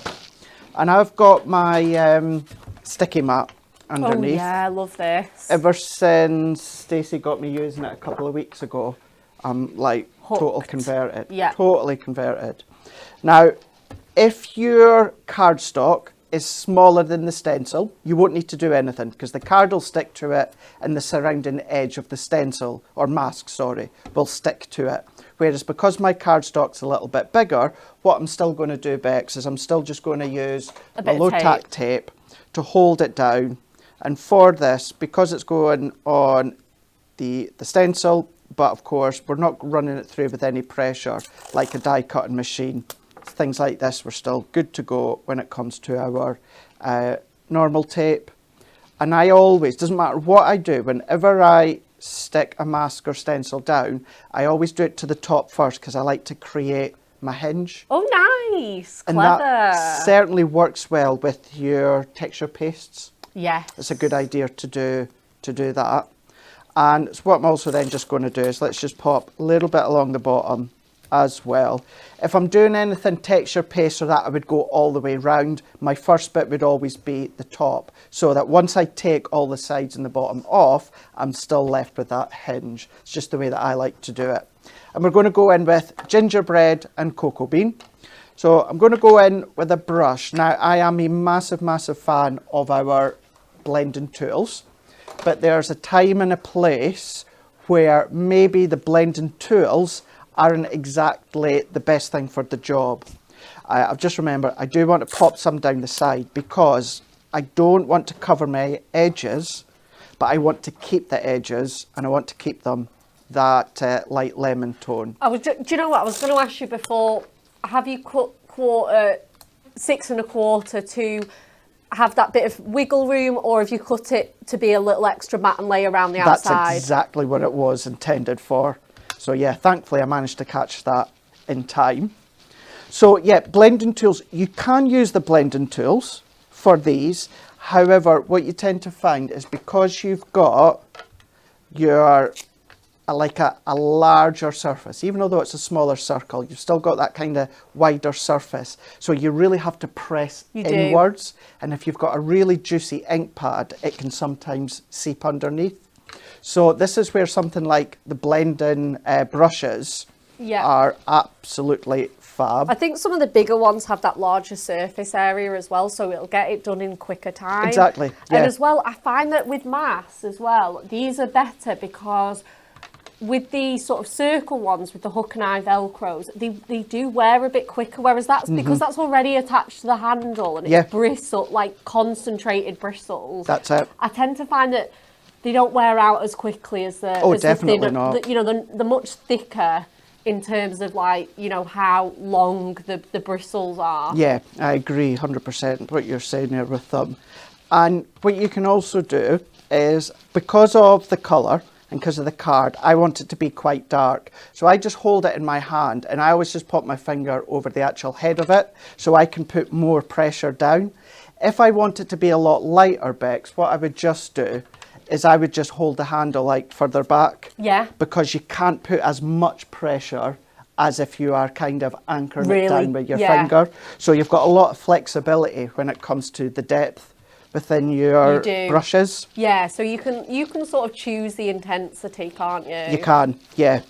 And I've got my sticky mat underneath. Oh yeah, I love this. Ever since Stacey got me using it a couple of weeks ago, I'm like hooked. Total converted. Yeah. Totally converted. Now, if your cardstock is smaller than the stencil, you won't need to do anything because the card will stick to it and the surrounding edge of the stencil, or mask, sorry, will stick to it. Whereas because my cardstock's a little bit bigger, what I'm still going to do, Bex, is I'm still just going to use a low-tack tape to hold it down. And for this, because it's going on the stencil, but of course we're not running it through with any pressure like a die cutting machine, things like this, we're still good to go when it comes to our normal tape. And I always, doesn't matter what I do, whenever I stick a mask or stencil down, I always do it to the top first because I like to create my hinge. Oh, nice. And Clever. that certainly works well with your texture pastes. Yes. It's a good idea to do that. And so what I'm also then just going to do is let's just pop a little bit along the bottom as well. If I'm doing anything texture paste or that, I would go all the way round. My first bit would always be the top, so that once I take all the sides and the bottom off, I'm still left with that hinge. It's just the way that I like to do it. And we're going to go in with gingerbread and cocoa bean. So I'm going to go in with a brush. Now, I am a massive, massive fan of our blending tools, but there's a time and a place where maybe the blending tools aren't exactly the best thing for the job. I've just remembered I do want to pop some down the side because I don't want to cover my edges, but I want to keep the edges and I want to keep them that light lemon tone. Do you know what I was going to ask you before? Have you cut 6 1/4 to have that bit of wiggle room, or if you cut it to be a little extra matte and lay around the outside. That's exactly what it was intended for. So yeah, thankfully I managed to catch that in time. So yeah, blending tools, you can use the blending tools for these. However, what you tend to find is because you've got your like a larger surface, even though it's a smaller circle, you've still got that kind of wider surface. So you really have to press inwards. And if you've got a really juicy ink pad, it can sometimes seep underneath. So this is where something like the blending brushes are absolutely fab. I think some of the bigger ones have that larger surface area as well, so it'll get it done in quicker time. Exactly. Yeah. And as well, I find that with mass as well, these are better because with the sort of circle ones with the hook and eye velcros, they do wear a bit quicker, whereas that's because that's already attached to the handle and it's bristle, like concentrated bristles. That's it. I tend to find that they don't wear out as quickly as the definitely the not. you know, the much thicker in terms of like, you know, how long the bristles are. Yeah, I agree 100% what you're saying there with them. And what you can also do is, because of the colour and because of the card, I want it to be quite dark. So I just hold it in my hand and I always just put my finger over the actual head of it so I can put more pressure down. If I want it to be a lot lighter, Bex, what I would just do is I would just hold the handle like further back. Yeah. Because you can't put as much pressure as if you are kind of anchoring it down with your finger. So you've got a lot of flexibility when it comes to the depth within your brushes. Yeah, so you can sort of choose the intensity, can't you? You can, yeah.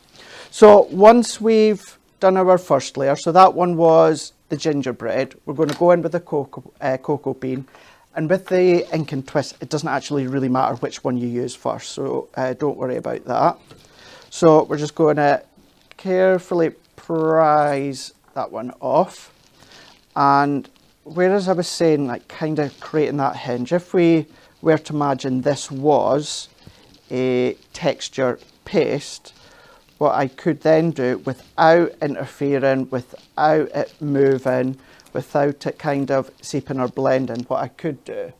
So once we've done our first layer, so that one was the gingerbread, we're going to go in with the cocoa bean. And with the ink and twist, it doesn't actually really matter which one you use first, so don't worry about that. So we're just going to carefully prise that one off. And whereas I was saying, like, kind of creating that hinge, if we were to imagine this was a texture paste, what I could then do without interfering, without it moving, without it kind of seeping or blending, what I could do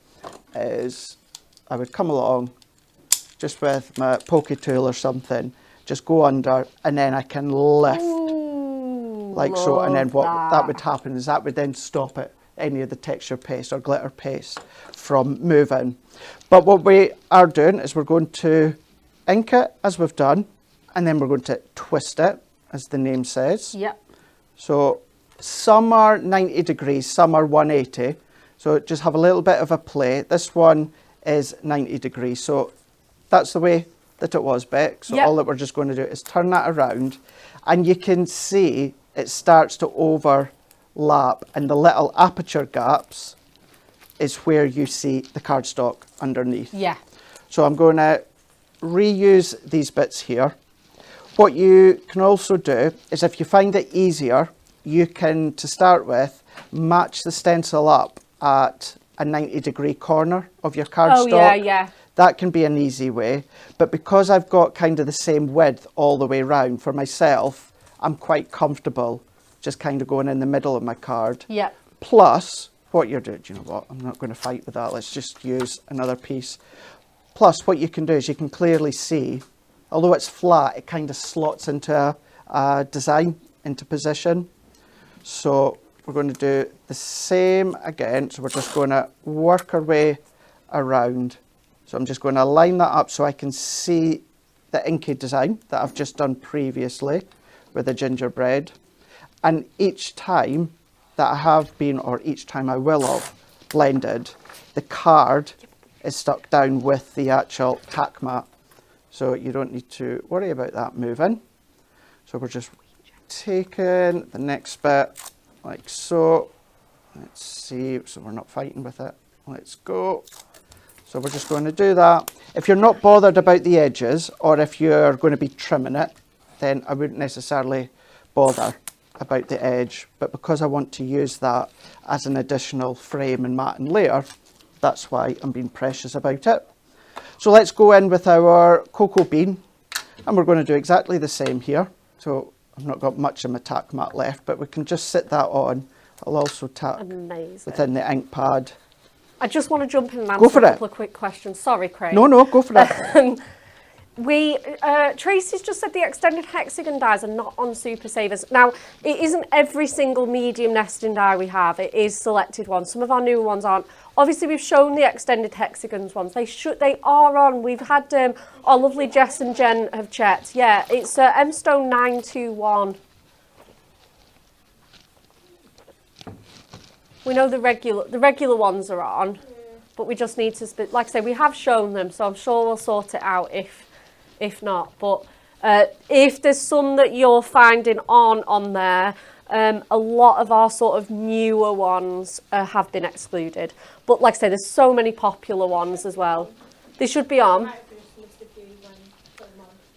is I would come along just with my pokey tool or something, just go under, and then I can lift like so, and then what that would happen is that would then stop it, any of the texture paste or glitter paste from moving. But what we are doing is we're going to ink it as we've done, and then we're going to twist it, as the name says. Yep. So some are 90 degrees, some are 180. So just have a little bit of a play. This one is 90 degrees. So that's the way that it was, Beck. So all that we're just going to do is turn that around, and you can see it starts to overlap, and the little aperture gaps is where you see the cardstock underneath. Yeah. So I'm going to reuse these bits here. What you can also do is, if you find it easier, you can, to start with, match the stencil up at a 90-degree corner of your cardstock. Oh, yeah, yeah. That can be an easy way. But because I've got kind of the same width all the way around for myself, I'm quite comfortable just kind of going in the middle of my card. Yeah. Plus, what you're doing, do you know what? I'm not going to fight with that. Let's just use another piece. Plus, what you can do is you can clearly see, although it's flat, it kind of slots into a design, into position. So we're going to do the same again. So we're just going to work our way around. So I'm just going to line that up so I can see the inky design that I've just done previously with the gingerbread. And each time that I have been, or each time I will have blended, the card is stuck down with the actual tack mat. So you don't need to worry about that moving. So we're just taking the next bit like so. Let's see, so we're not fighting with it. Let's go. So we're just going to do that. If you're not bothered about the edges, or if you're going to be trimming it, then I wouldn't necessarily bother about the edge. But because I want to use that as an additional frame and mat and layer, that's why I'm being precious about it. So let's go in with our cocoa bean, and we're going to do exactly the same here. So I've not got much of my tack mat left, but we can just sit that on. I'll also tap within the ink pad I just want to jump in and Go answer for a it. couple of quick questions. Sorry, Craig. No, go for it. Tracy's just said the extended hexagon dies are not on Super Savers. Now, it isn't every single medium nesting die we have. It is selected ones. Some of our newer ones aren't. Obviously, we've shown the extended hexagons ones. They are on. We've had our lovely Jess and Jen have checked. Yeah, it's Moonstone 921. We know the regular ones are on, but we just need to, like I say, we have shown them, so I'm sure we'll sort it out if not. But if there's some that you're finding on there, a lot of our sort of newer ones have been excluded. But like I say, there's so many popular ones as well. They should be on.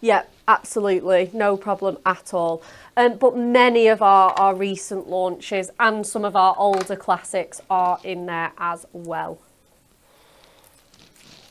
Yeah, absolutely, no problem at all. But many of our recent launches and some of our older classics are in there as well.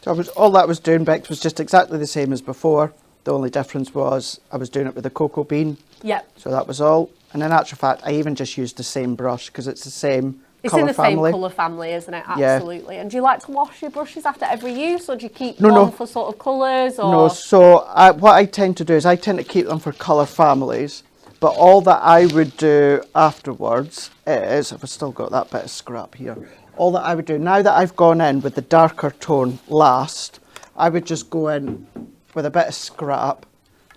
So all that was doing, Bex, was just exactly the same as before. The only difference was I was doing it with a cocoa bean. Yep. So that was all. And in actual fact, I even just used the same brush because it's the same It's colour in the family. same colour family, isn't it? Yeah. Absolutely. And do you like to wash your brushes after every use, or do you keep No. one for sort of colours? Or? No, so what I tend to do is I tend to keep them for colour families. But all that I would do afterwards is, if I've still got that bit of scrap here, all that I would do, now that I've gone in with the darker tone last, I would just go in with a bit of scrap,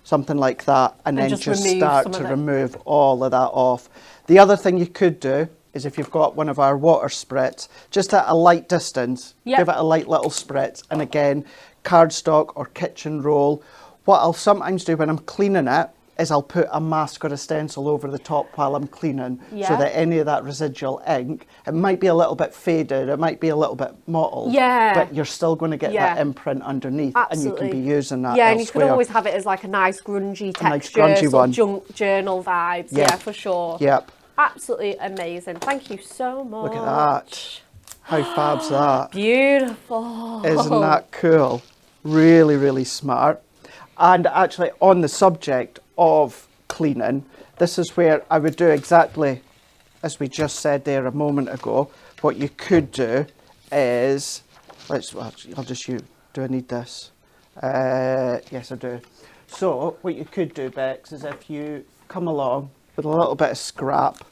something like that, and then just start to remove all of that off. The other thing you could do is if you've got one of our water spritz, just at a light distance, give it a light little spritz, and again, cardstock or kitchen roll. What I'll sometimes do when I'm cleaning it is I'll put a mask or a stencil over the top while I'm cleaning, so that any of that residual ink, it might be a little bit faded, it might be a little bit mottled, but you're still going to get that imprint underneath, and you can be using that elsewhere. And you can always have it as like a nice grungy texture, nice grungy one. Junk journal vibes, yeah, for sure. Yep. Absolutely amazing. Thank you so much. Look at that. How fab's that? Beautiful. Isn't that cool? Really, really smart. And actually, on the subject of cleaning, this is where I would do exactly as we just said there a moment ago. What you could do is, I'll just use, do I need this? Yes, I do. So what you could do, Bex, is if you come along with a little bit of scrap,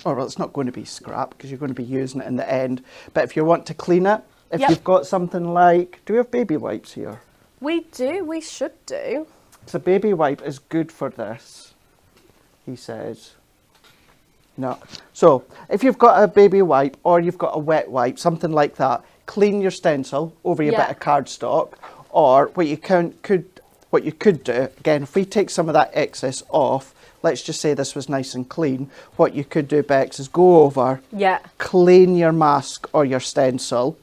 or well, it's not going to be scrap because you're going to be using it in the end, but if you want to clean it, if you've got something like, do we have baby wipes here? We do, we should do. So baby wipe is good for this, he says. No. So if you've got a baby wipe or you've got a wet wipe, something like that, clean your stencil over your bit of cardstock, or what you could do, again, if we take some of that excess off, let's just say this was nice and clean, what you could do, Bex, is go over, clean your mask or your stencil,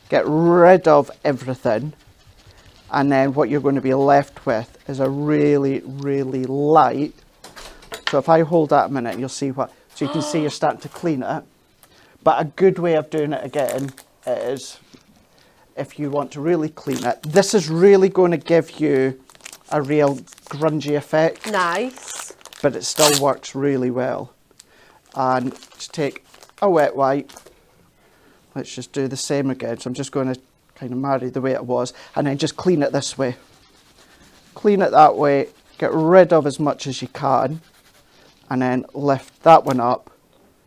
get rid of everything, and then what you're going to be left with is a really, really light. So if I hold that a minute, you'll see what, so you can see you're starting to clean it. But a good way of doing it again is, if you want to really clean it, this is really going to give you a real grungy effect. Nice. But it still works really well. And just take a wet wipe. Let's just do the same again. So I'm just going to kind of marry the way it was, and then just clean it this way. Clean it that way, get rid of as much as you can, and then lift that one up.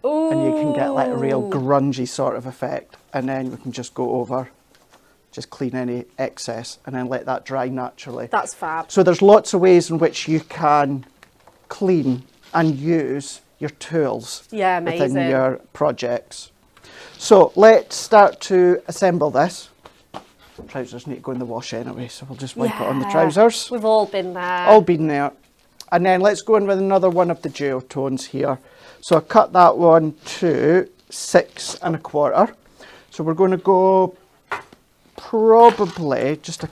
Ooh. And you can get like a real grungy sort of effect. And then we can just go over, just clean any excess, and then let that dry naturally. That's fab. So there's lots of ways in which you can clean and use your tools within your projects. So let's start to assemble this. Trousers need to go in the wash anyway, so we'll just wipe it on the trousers. We've all been there. All been there. And then let's go in with another one of the duotones here. So I cut that one to 6 1/4. So we're going to go probably just a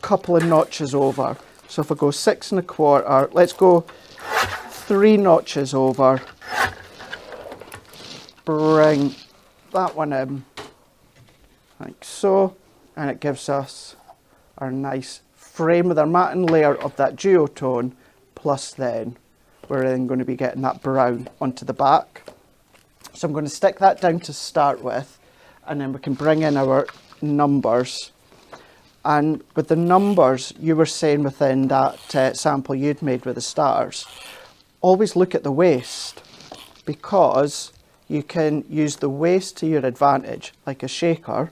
couple of notches over. So if I go 6 1/4, let's go 3 notches over. Bring that one in, like so. And it gives us our nice frame with our matte layer of that duotone, plus then we're then going to be getting that brown onto the back. So I'm going to stick that down to start with, and then we can bring in our numbers. And with the numbers, you were saying within that sample you'd made with the stars, always look at the waste, because you can use the waste to your advantage, like a shaker,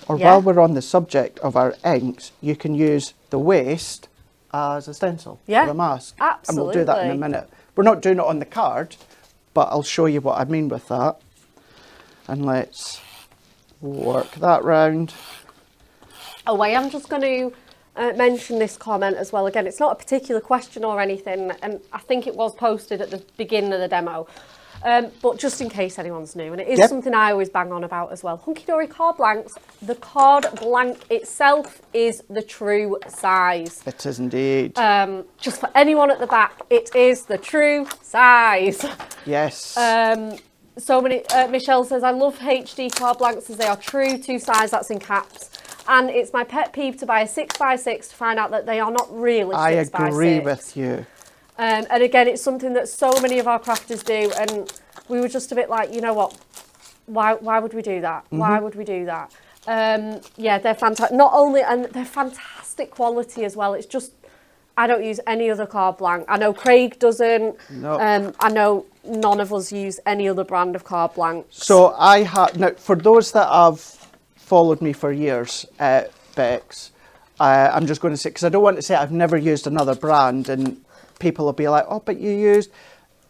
or Yeah. while we're on the subject of our inks, you can use the waste as a stencil Yeah, or a mask. absolutely. And we'll do that in a minute. We're not doing it on the card, but I'll show you what I mean with that. And let's work that round. Oh, I am just going to mention this comment as well. Again, it's not a particular question or anything, and I think it was posted at the beginning of the demo. But just in case anyone's new, and it is Yep. something I always bang on about as well. Hunky Dory card blanks, the card blank itself is the true size. It is indeed. Just for anyone at the back, it is the true size. Yes. So many, Michelle says, I love HD card blanks as they are true to size, that's in caps. And it's my pet peeve to buy a 6x6 to find out that they are not really 6x6. I agree with you. And again, it's something that so many of our crafters do, and we were just a bit like, you know what, why would we do that? Why would we do that? Yeah, they're fantastic. Not only, and they're fantastic quality as well. It's just, I don't use any other card blank. I know Craig doesn't. No. I know none of us use any other brand of card blanks. So I have, now for those that have followed me for years, Bex, I'm just going to say, because I don't want to say I've never used another brand, and people will be like, oh, but you used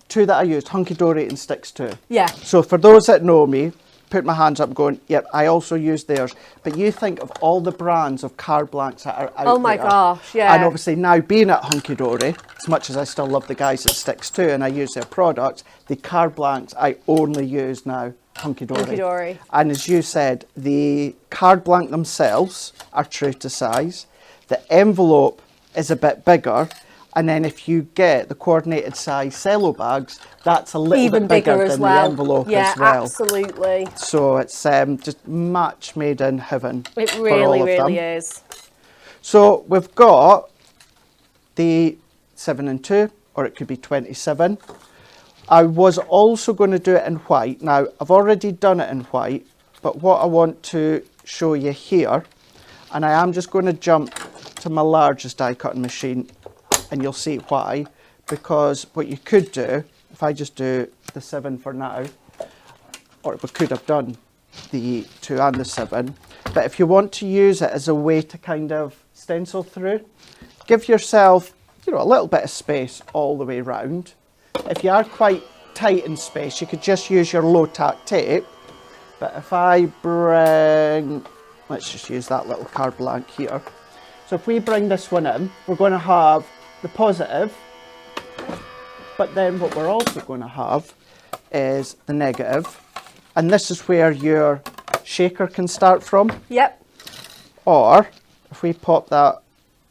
two that I used, Hunky Dory and Sticks 2. Yeah. So for those that know me, put my hands up going, yep, I also use theirs. But you think of all the brands of card blanks that are out there. Oh my gosh, yeah. And obviously now being at Hunky Dory, as much as I still love the guys at Sticks 2 and I use their products, the card blanks I only use now Hunky Dory. Hunky Dory. And as you said, the card blank themselves are true to size. The envelope is a bit bigger. And then if you get the coordinated size cello bags, that's a little Even bit bigger as than well. the envelope Yeah, as well. absolutely. So it's just match made in heaven. It for really, all of really them. is. So we've got the 7 and 2, or it could be 27. I was also going to do it in white. Now, I've already done it in white, but what I want to show you here, and I am just going to jump to my largest die cutting machine, and you'll see why, because what you could do, if I just do the 7 for now, or we could have done the 2 and the 7, but if you want to use it as a way to kind of stencil through, give yourself, you know, a little bit of space all the way round. If you are quite tight in space, you could just use your low tack tape, but if I bring, let's just use that little card blank here. So if we bring this one in, we're going to have the positive, but then what we're also going to have is the negative, and this is where your shaker can start from. Yep. Or if we pop that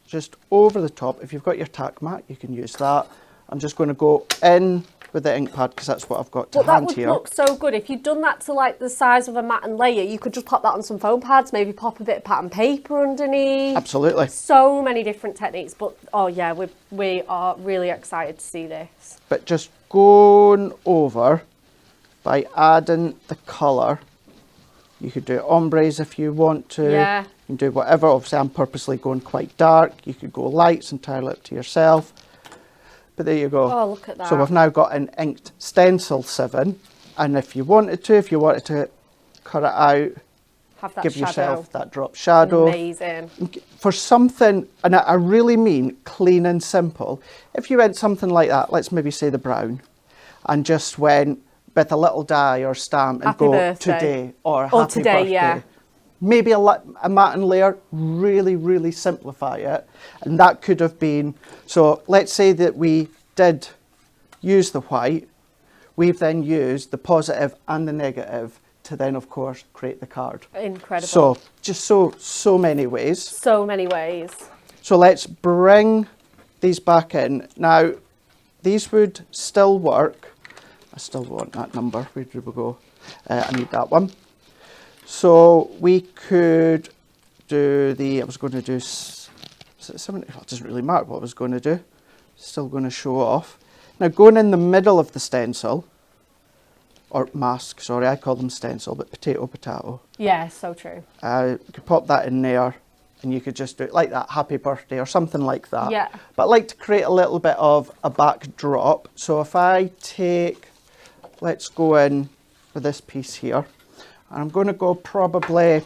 just over the top, if you've got your tack mat, you can use that. I'm just going to go in with the ink pad because that's what I've got to But that hand would here. look so good. If you'd done that to like the size of a mat and layer, you could just pop that on some foam pads, maybe pop a bit of pattern paper underneath. Absolutely. So many different techniques, but oh yeah, we are really excited to see this. But just going over by adding the colour. You could do ombres if you want to. Yeah. You can do whatever. Obviously, I'm purposely going quite dark. You could go lights, entirely up to yourself. But there you go. Oh, look at that. So we've now got an inked stencil 7. And if you wanted to cut it out, Have that give shadow. yourself that drop shadow. Amazing. For something, and I really mean clean and simple, if you went something like that, let's maybe say the brown, and just went with a little die or stamp and Happy go birthday. today or Or happy today, birthday. yeah. Maybe a matte and layer, really, really simplify it. And that could have been, so let's say that we did use the white, we've then used the positive and the negative to then, of course, create the card. Incredible. So, just so many ways. So many ways. So let's bring these back in. Now, these would still work. I still want that number. Where did we go? I need that one. So we could do I was going to do 70. It doesn't really matter what I was going to do. Still going to show off. Now, going in the middle of the stencil, or mask, sorry, I call them stencil, but potato, potato. Yeah, so true. You could pop that in there and you could just do it like that, happy birthday or something like that. Yeah. But I like to create a little bit of a backdrop. So if I take, let's go in with this piece here. And I'm going to go probably,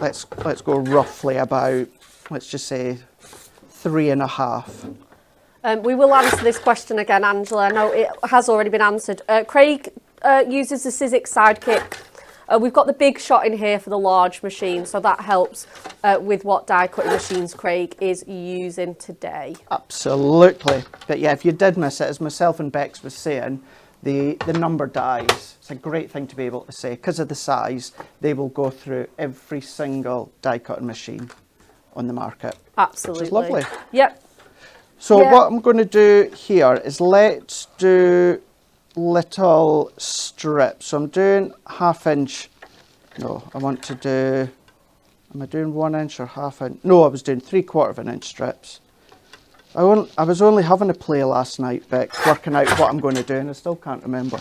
let's go roughly about, let's just say 3.5. We will answer this question again, Angela. I know it has already been answered. Craig uses the Sizzix Sidekick. We've got the big shot in here for the large machine, so that helps with what die cutting machines Craig is using today. Absolutely. But yeah, if you did miss it, as myself and Bex was saying, the number dies. It's a great thing to be able to say. Because of the size, they will go through every single die cutting machine on the market. Absolutely. Which is lovely. Yep. So Yeah. what I'm going to do here is let's do little strips. So I'm doing 1/2 inch. No, I want to do, am I doing 1 inch or 1/2 inch? No, I was doing 3/4 of an inch strips. I was only having a play last night, Beck, working out what I'm going to do, and I still can't remember.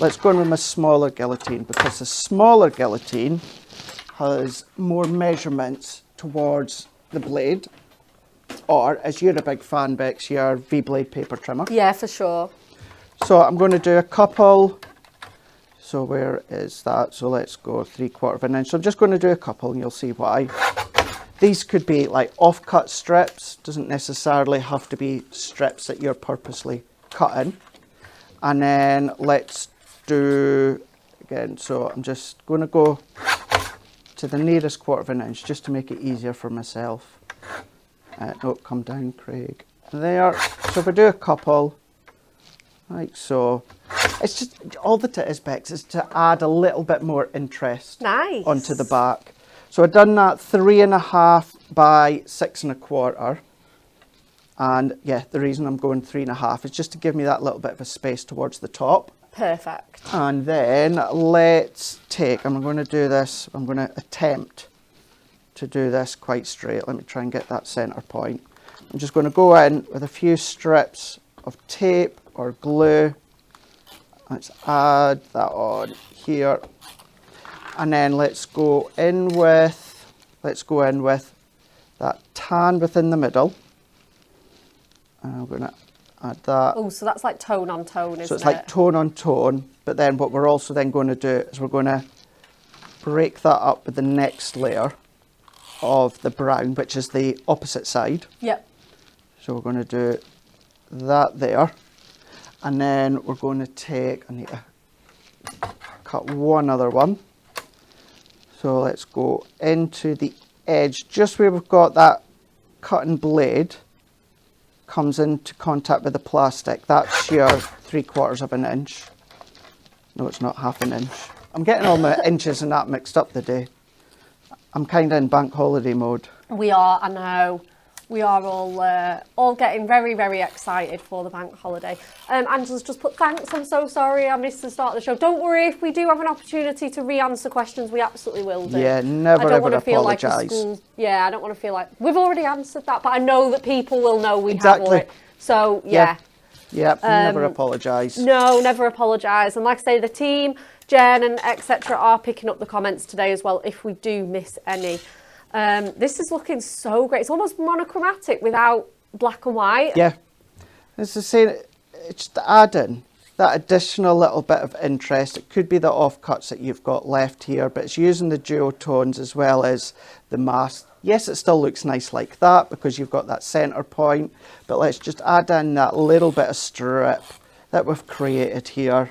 Let's go in with my smaller guillotine, because the smaller guillotine has more measurements towards the blade, or, as you're a big fan, Bex, your V-blade paper trimmer. Yeah, for sure. So I'm going to do a couple. So where is that? So let's go 3/4 of an inch. So I'm just going to do a couple, and you'll see why. These could be like off-cut strips. Doesn't necessarily have to be strips that you're purposely cutting. And then let's do, again, so I'm just going to go to the nearest 1/4 of an inch just to make it easier for myself. No, come down, Craig. There. So if I do a couple, like so, it's just, all that it is, Bex, is to add a little bit more interest Nice. onto the back. So I've done that 3.5 by 6.25. And yeah, the reason I'm going 3.5 is just to give me that little bit of a space towards the top. Perfect. And then let's take, I'm going to do this, I'm going to attempt to do this quite straight. Let me try and get that center point. I'm just going to go in with a few strips of tape or glue. Let's add that on here. And then let's go in with that tan within the middle. And I'm going to add that. Oh, so that's like tone on tone, isn't it? So it's like tone on tone, but then what we're also then going to do is we're going to break that up with the next layer of the brown, which is the opposite side. Yep. So we're going to do that there. And then we're going to take, I need to cut one other one. So let's go into the edge, just where we've got that cutting blade comes into contact with the plastic. That's your 3/4 of an inch. No, it's not 1/2 inch. I'm getting all my inches and that mixed up today. I'm kind of in bank holiday mode. We are, I know. We are all getting very, very excited for the bank holiday. Angela's just put, thanks, I'm so sorry I missed the start of the show. Don't worry, if we do have an opportunity to re-answer questions, we absolutely will do. Yeah, never ever apologise. I don't want to feel like, we've already answered that, but I know that people will know we Exactly. have already. So, yeah. Yeah, never apologise. No, never apologise. And like I say, the team, Jen and etc. are picking up the comments today as well if we do miss any. This is looking so great. It's almost monochromatic without black and white. Yeah, it's the same. It's just adding that additional little bit of interest. It could be the offcuts that you've got left here, but it's using the duotones as well as the mask. Yes, it still looks nice like that because you've got that center point, but let's just add in that little bit of strip that we've created here.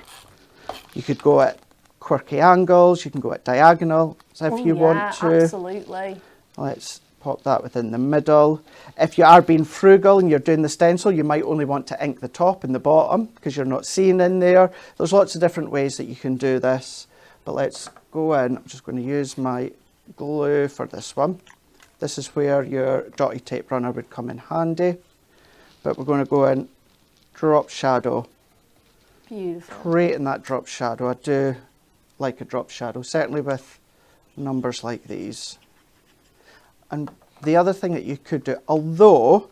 You could go at quirky angles, you can go at diagonal if you want to. Absolutely. Let's pop that within the middle. If you are being frugal and you're doing the stencil, you might only want to ink the top and the bottom because you're not seeing in there. There's lots of different ways that you can do this, but let's go in. I'm just going to use my glue for this one. This is where your dotty tape runner would come in handy, but we're going to go in, drop shadow. Beautiful. Creating that drop shadow. I do like a drop shadow, certainly with numbers like these. And the other thing that you could do, although,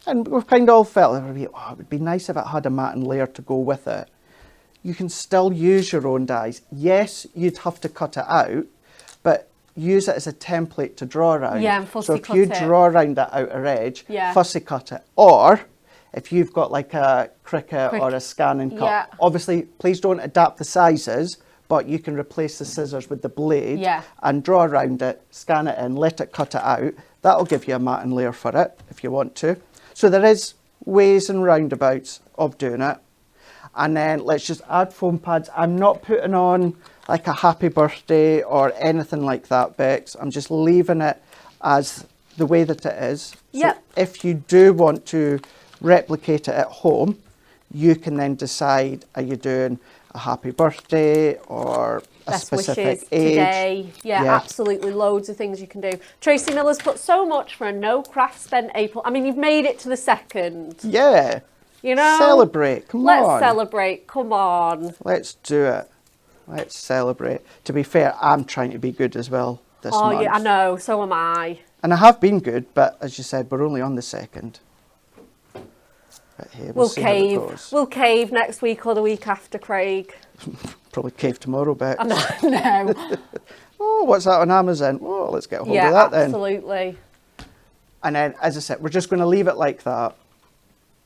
and we've kind of all felt it would be nice if it had a matte layer to go with it. you can still use your own dies. Yes, you'd have to cut it out, but use it as a template to draw around. Yeah, and fussy so if cut you it. draw around that outer edge, Yeah. fussy cut it. Or if you've got like a Cricut or a scan and cut, Yeah. obviously please don't adapt the sizes, but you can replace the scissors with the blade Yeah. and draw around it, scan it in, let it cut it out. That'll give you a matting layer for it if you want to. So there is ways and roundabouts of doing it. And then let's just add foam pads. I'm not putting on like a happy birthday or anything like that, Bex. I'm just leaving it as the way that it is. Yep. So if you do want to replicate it at home, you can then decide, are you doing a happy birthday or a Best specific wishes age? today. Yeah, Yeah. absolutely. Loads of things you can do. Tracy Miller's put so much for a no craft spent April. I mean, you've made it to the 2nd. Yeah. You know? Celebrate. Come Let's on. celebrate. Come on. Let's do it. Let's celebrate. To be fair, I'm trying to be good as well this Oh, month. yeah, I know. So am I. And I have been good, but as you said, we're only on the 2nd. But hey, We'll see how it cave. goes. We'll cave next week or the week after, Craig. Probably cave tomorrow, Bex. No. Oh, what's that on Amazon? Oh, let's get a hold Yeah, of that then. absolutely. And then, as I said, we're just going to leave it like that.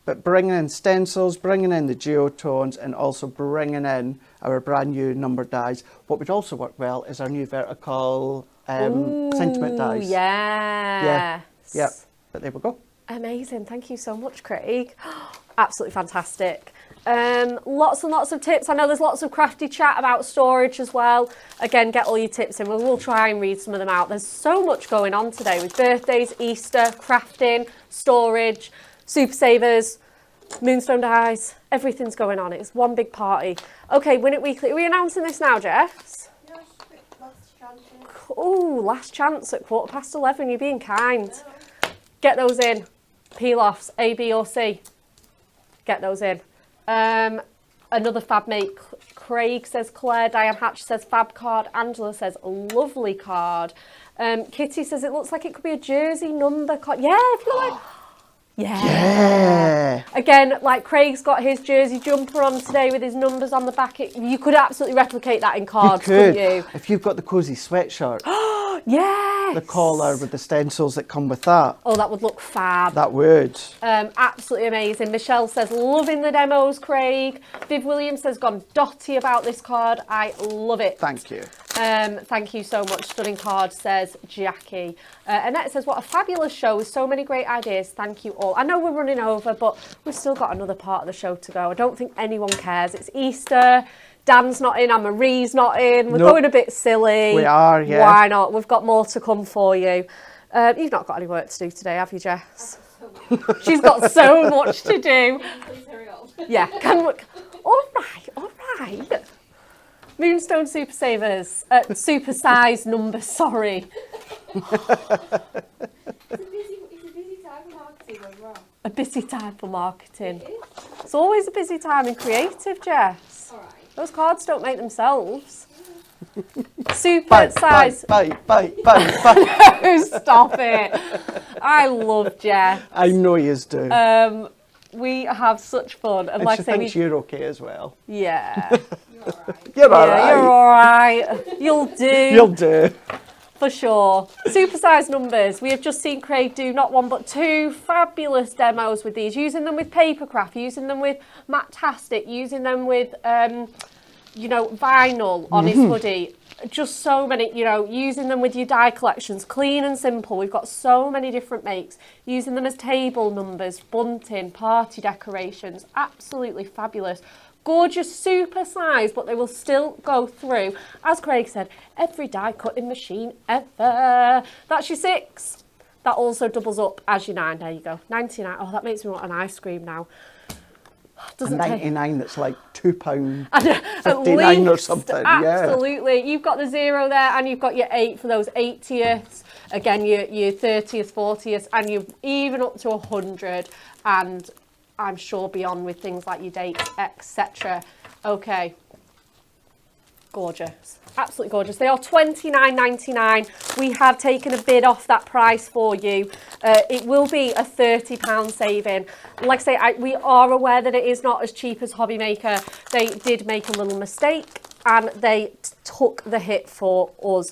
But bringing in stencils, bringing in the geotones, and also bringing in our brand new number dies. What would also work well is our new vertical sentiment dies. Yeah. Yeah. But there we go. Amazing. Thank you so much, Craig. Absolutely fantastic. Lots and lots of tips. I know there's lots of crafty chat about storage as well. Again, get all your tips in. We'll try and read some of them out. There's so much going on today with birthdays, Easter, crafting, storage, super savers, Moonstone dies. Everything's going on. It's one big party. Okay, Win It Weekly. Are we announcing this now, Jess? No, it's just a bit last chance. Oh, last chance at 11:15. You're being kind. Get those in. Peel-offs, A, B or C. Get those in. Another fab mate. Craig says Claire. Diane Hatch says fab card. Angela says lovely card. Kitty says it looks like it could be a jersey number card. Yeah, if you like. Yeah. Again, like Craig's got his jersey jumper on today with his numbers on the back. You could absolutely replicate that in cards, couldn't you? If you've got the cosy sweatshirt, Yes. the collar with the stencils that come with that, Oh, that would look fab. that would. Absolutely amazing. Michelle says, loving the demos, Craig. Viv Williams says, gone dotty about this card. I love it. Thank you. Thank you so much. Stunning card, says Jackie. Annette says, what a fabulous show with so many great ideas. Thank you all. I know we're running over, but we've still got another part of the show to go. I don't think anyone cares. It's Easter. Dan's not in, Anne-Marie's not in. We're Nope. going a bit silly. We are, yeah. Why not? We've got more to come for you. You've not got any work to do today, have you, Jess? She's got so much to do. Please hurry on. Yeah, can we? All right. Moonstone Super Savers, Supersize Numbers, sorry. It's a busy time for marketing as well. A busy time for marketing. It is. It's always a busy time in creative, Jess. Alright. Those cards don't make themselves. Super size. Bite. Stop it. I love Jess. I know yous do. We have such fun. And and like she I say, thinks you're okay as well. yeah. You're alright. You're all Yeah, right. you're all right. You'll do. You'll do. For sure. Supersize Numbers. We have just seen Craig do not one but two fabulous demos with these, using them with papercraft, using them with Mattastic, using them with, vinyl on his hoodie. Just so many, using them with your die collections, clean and simple. We've got so many different makes, using them as table numbers, bunting, party decorations. Absolutely fabulous. Gorgeous super size, but they will still go through, as Craig said, every die cutting machine ever. That's your 6. That also doubles up as your 9. There you go. 99. Oh, that makes me want an ice cream now. A Doesn't take 99 that's like £2. at 59 or least, something, absolutely. You've got the 0 there, and you've got your 8 for those 80ths. Again, your 30th, 40th, and you're even up to 100. And I'm sure beyond with things like your dates, etc. Okay. gorgeous, absolutely gorgeous. They are £29.99. We have taken a bid off that price for you. It will be a £30 saving. Like I say, we are aware that it is not as cheap as Hobby Maker. They did make a little mistake and they took the hit for us,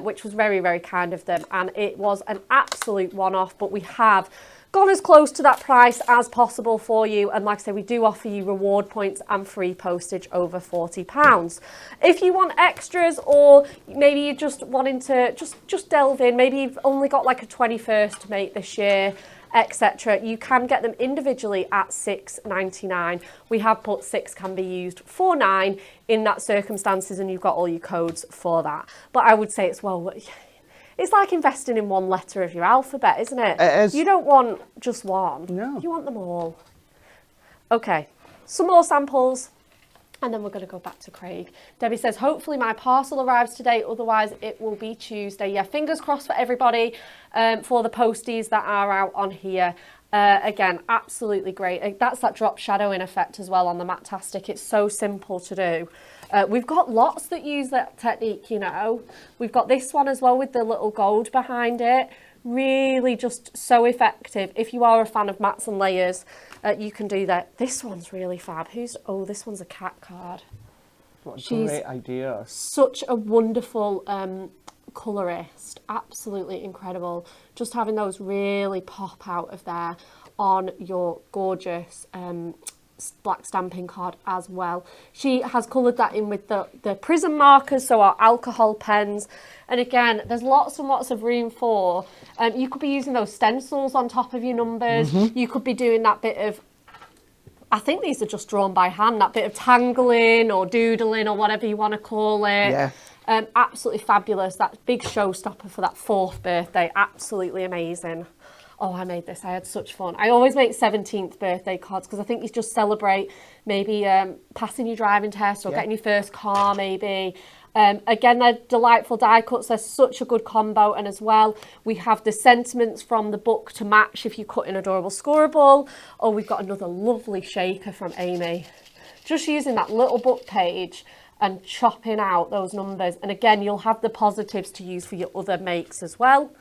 which was very, very kind of them. And it was an absolute one-off, but we have gone as close to that price as possible for you. And like I say, we do offer you reward points and free postage over £40. If you want extras, or maybe you're just wanting to just delve in, maybe you've only got like a 21st to make this year, etc., you can get them individually at £6.99. We have put 6 can be used for 9 in that circumstances, and you've got all your codes for that. But I would say it's it's like investing in one letter of your alphabet, isn't it? It is. You don't want just one. No. You want them all. Okay, some more samples, and then we're going to go back to Craig. Debbie says, hopefully my parcel arrives today, otherwise it will be Tuesday. Yeah, fingers crossed for everybody, for the posties that are out on here. Again, absolutely great. That's that drop shadowing effect as well on the Matastic. It's so simple to do. We've got lots that use that technique, you know. We've got this one as well with the little gold behind it. Really just so effective. If you are a fan of mats and layers, you can do that. This one's really fab. Oh, this one's a cat card. What a She's great idea. Such a wonderful colourist. Absolutely incredible. Just having those really pop out of there on your gorgeous black stamping card as well. She has coloured that in with the prism markers, so our alcohol pens. And again, there's lots and lots of room for, you could be using those stencils on top of your numbers. You could be doing that bit of, I think these are just drawn by hand, that bit of tangling or doodling or whatever you want to call it. Yeah. Absolutely fabulous. That big showstopper for that 4th birthday. Absolutely amazing. Oh, I made this. I had such fun. I always make 17th birthday cards because I think you just celebrate maybe passing your driving test or getting your first car maybe. Again, they're delightful die cuts. They're such a good combo. And as well, we have the sentiments from the book to match if you cut in Adorable Scoreable. Oh, we've got another lovely shaker from Amy. Just using that little book page and chopping out those numbers. And again, you'll have the positives to use for your other makes as well.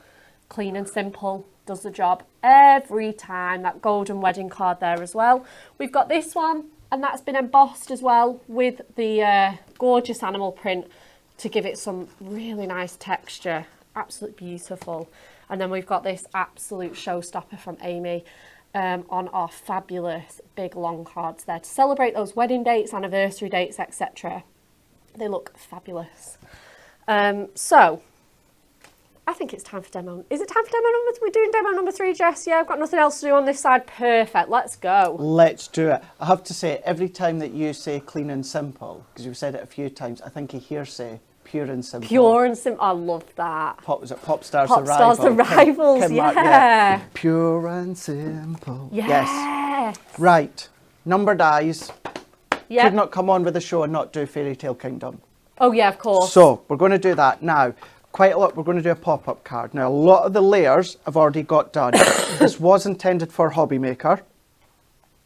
Clean and simple. Does the job every time. That golden wedding card there as well. We've got this one, and that's been embossed as well with the gorgeous animal print to give it some really nice texture. Absolutely beautiful. And then we've got this absolute showstopper from Amy on our fabulous big long cards there to celebrate those wedding dates, anniversary dates, etc. They look fabulous. So I think it's time for demo. Is it time for demo number 3? We're doing demo number 3, Jess. Yeah, I've got nothing else to do on this side. Perfect. Let's go. Let's do it. I have to say, every time that you say clean and simple, because you've said it a few times, I think you hear say pure and simple. Pure and simple. I love that. Was it Pop Stars Pop Arrival? Stars Arrivals, Kim Mark, yeah. Pure and simple. Yes. Yes. Right. Number dies. Yeah. Could not come on with the show and not do Fairy Tale Kingdom. Oh, yeah, of course. So, we're going to do that now. Quite a lot, we're going to do a pop-up card. Now, a lot of the layers I've already got done. This was intended for Hobby Maker,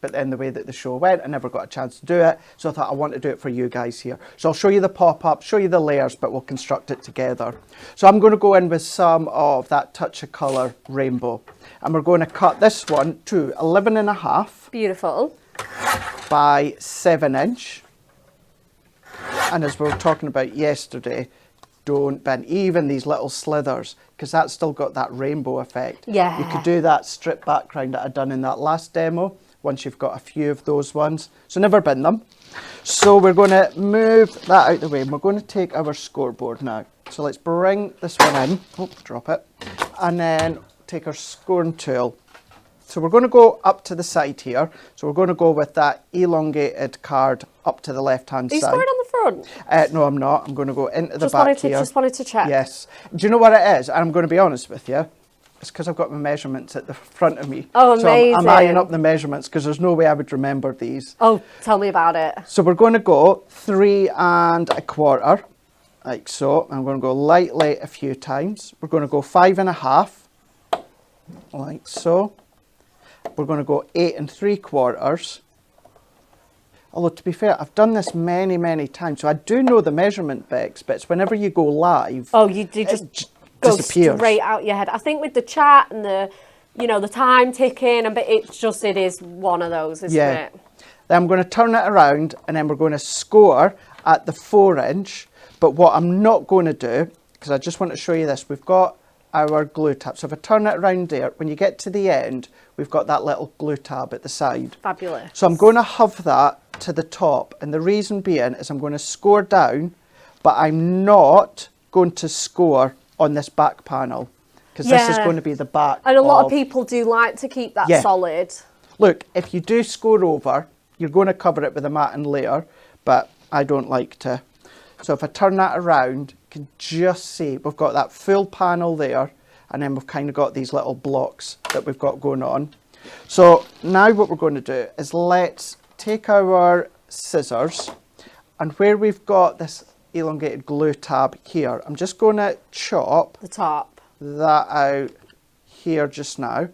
but then the way that the show went, I never got a chance to do it. So I thought I want to do it for you guys here. So I'll show you the pop-up, show you the layers, but we'll construct it together. So I'm going to go in with some of that touch of colour rainbow. And we're going to cut this one to 11.5. Beautiful. By 7 inch. And as we were talking about yesterday, don't bend even these little slithers, because that's still got that rainbow effect. Yeah. You could do that strip background that I'd done in that last demo once you've got a few of those ones. So never bend them. So we're going to move that out the way, and we're going to take our scoreboard now. So let's bring this one in. Oh, drop it. And then take our scoring tool. So we're going to go up to the side here. So we're going to go with that elongated card up to the left-hand side. Are you scoring on the front? No, I'm not. I'm going to go into the back here. Just wanted to check. Yes. Do you know what it is? And I'm going to be honest with you. It's because I've got my measurements at the front of me. Oh, amazing. So I'm eyeing up the measurements because there's no way I would remember these. Oh, tell me about it. So we're going to go 3 1/4, like so. I'm going to go lightly a few times. We're going to go 5 1/2, like so. We're going to go 8 3/4. Although, to be fair, I've done this many, many times, so I do know the measurement, Bex, but it's whenever you go live... Oh, you just go disappears. straight out your head. I think with the chat and the, you know, the time ticking, and it is one of those, isn't it? Then I'm going to turn it around, and then we're going to score at the 4-inch. But what I'm not going to do, because I just want to show you this, we've got our glue tab. So if I turn it around there, when you get to the end, we've got that little glue tab at the side. Fabulous. So I'm going to hover that to the top, and the reason being is I'm going to score down, but I'm not going to score on this back panel, because this is going to be the back. And a lot of people do like to keep that solid. Look, if you do score over, you're going to cover it with a matte layer, but I don't like to. So if I turn that around, you can just see we've got that full panel there, and then we've kind of got these little blocks that we've got going on. So now what we're going to do is let's take our scissors, and where we've got this elongated glue tab here, I'm just going to chop the top that out here just now.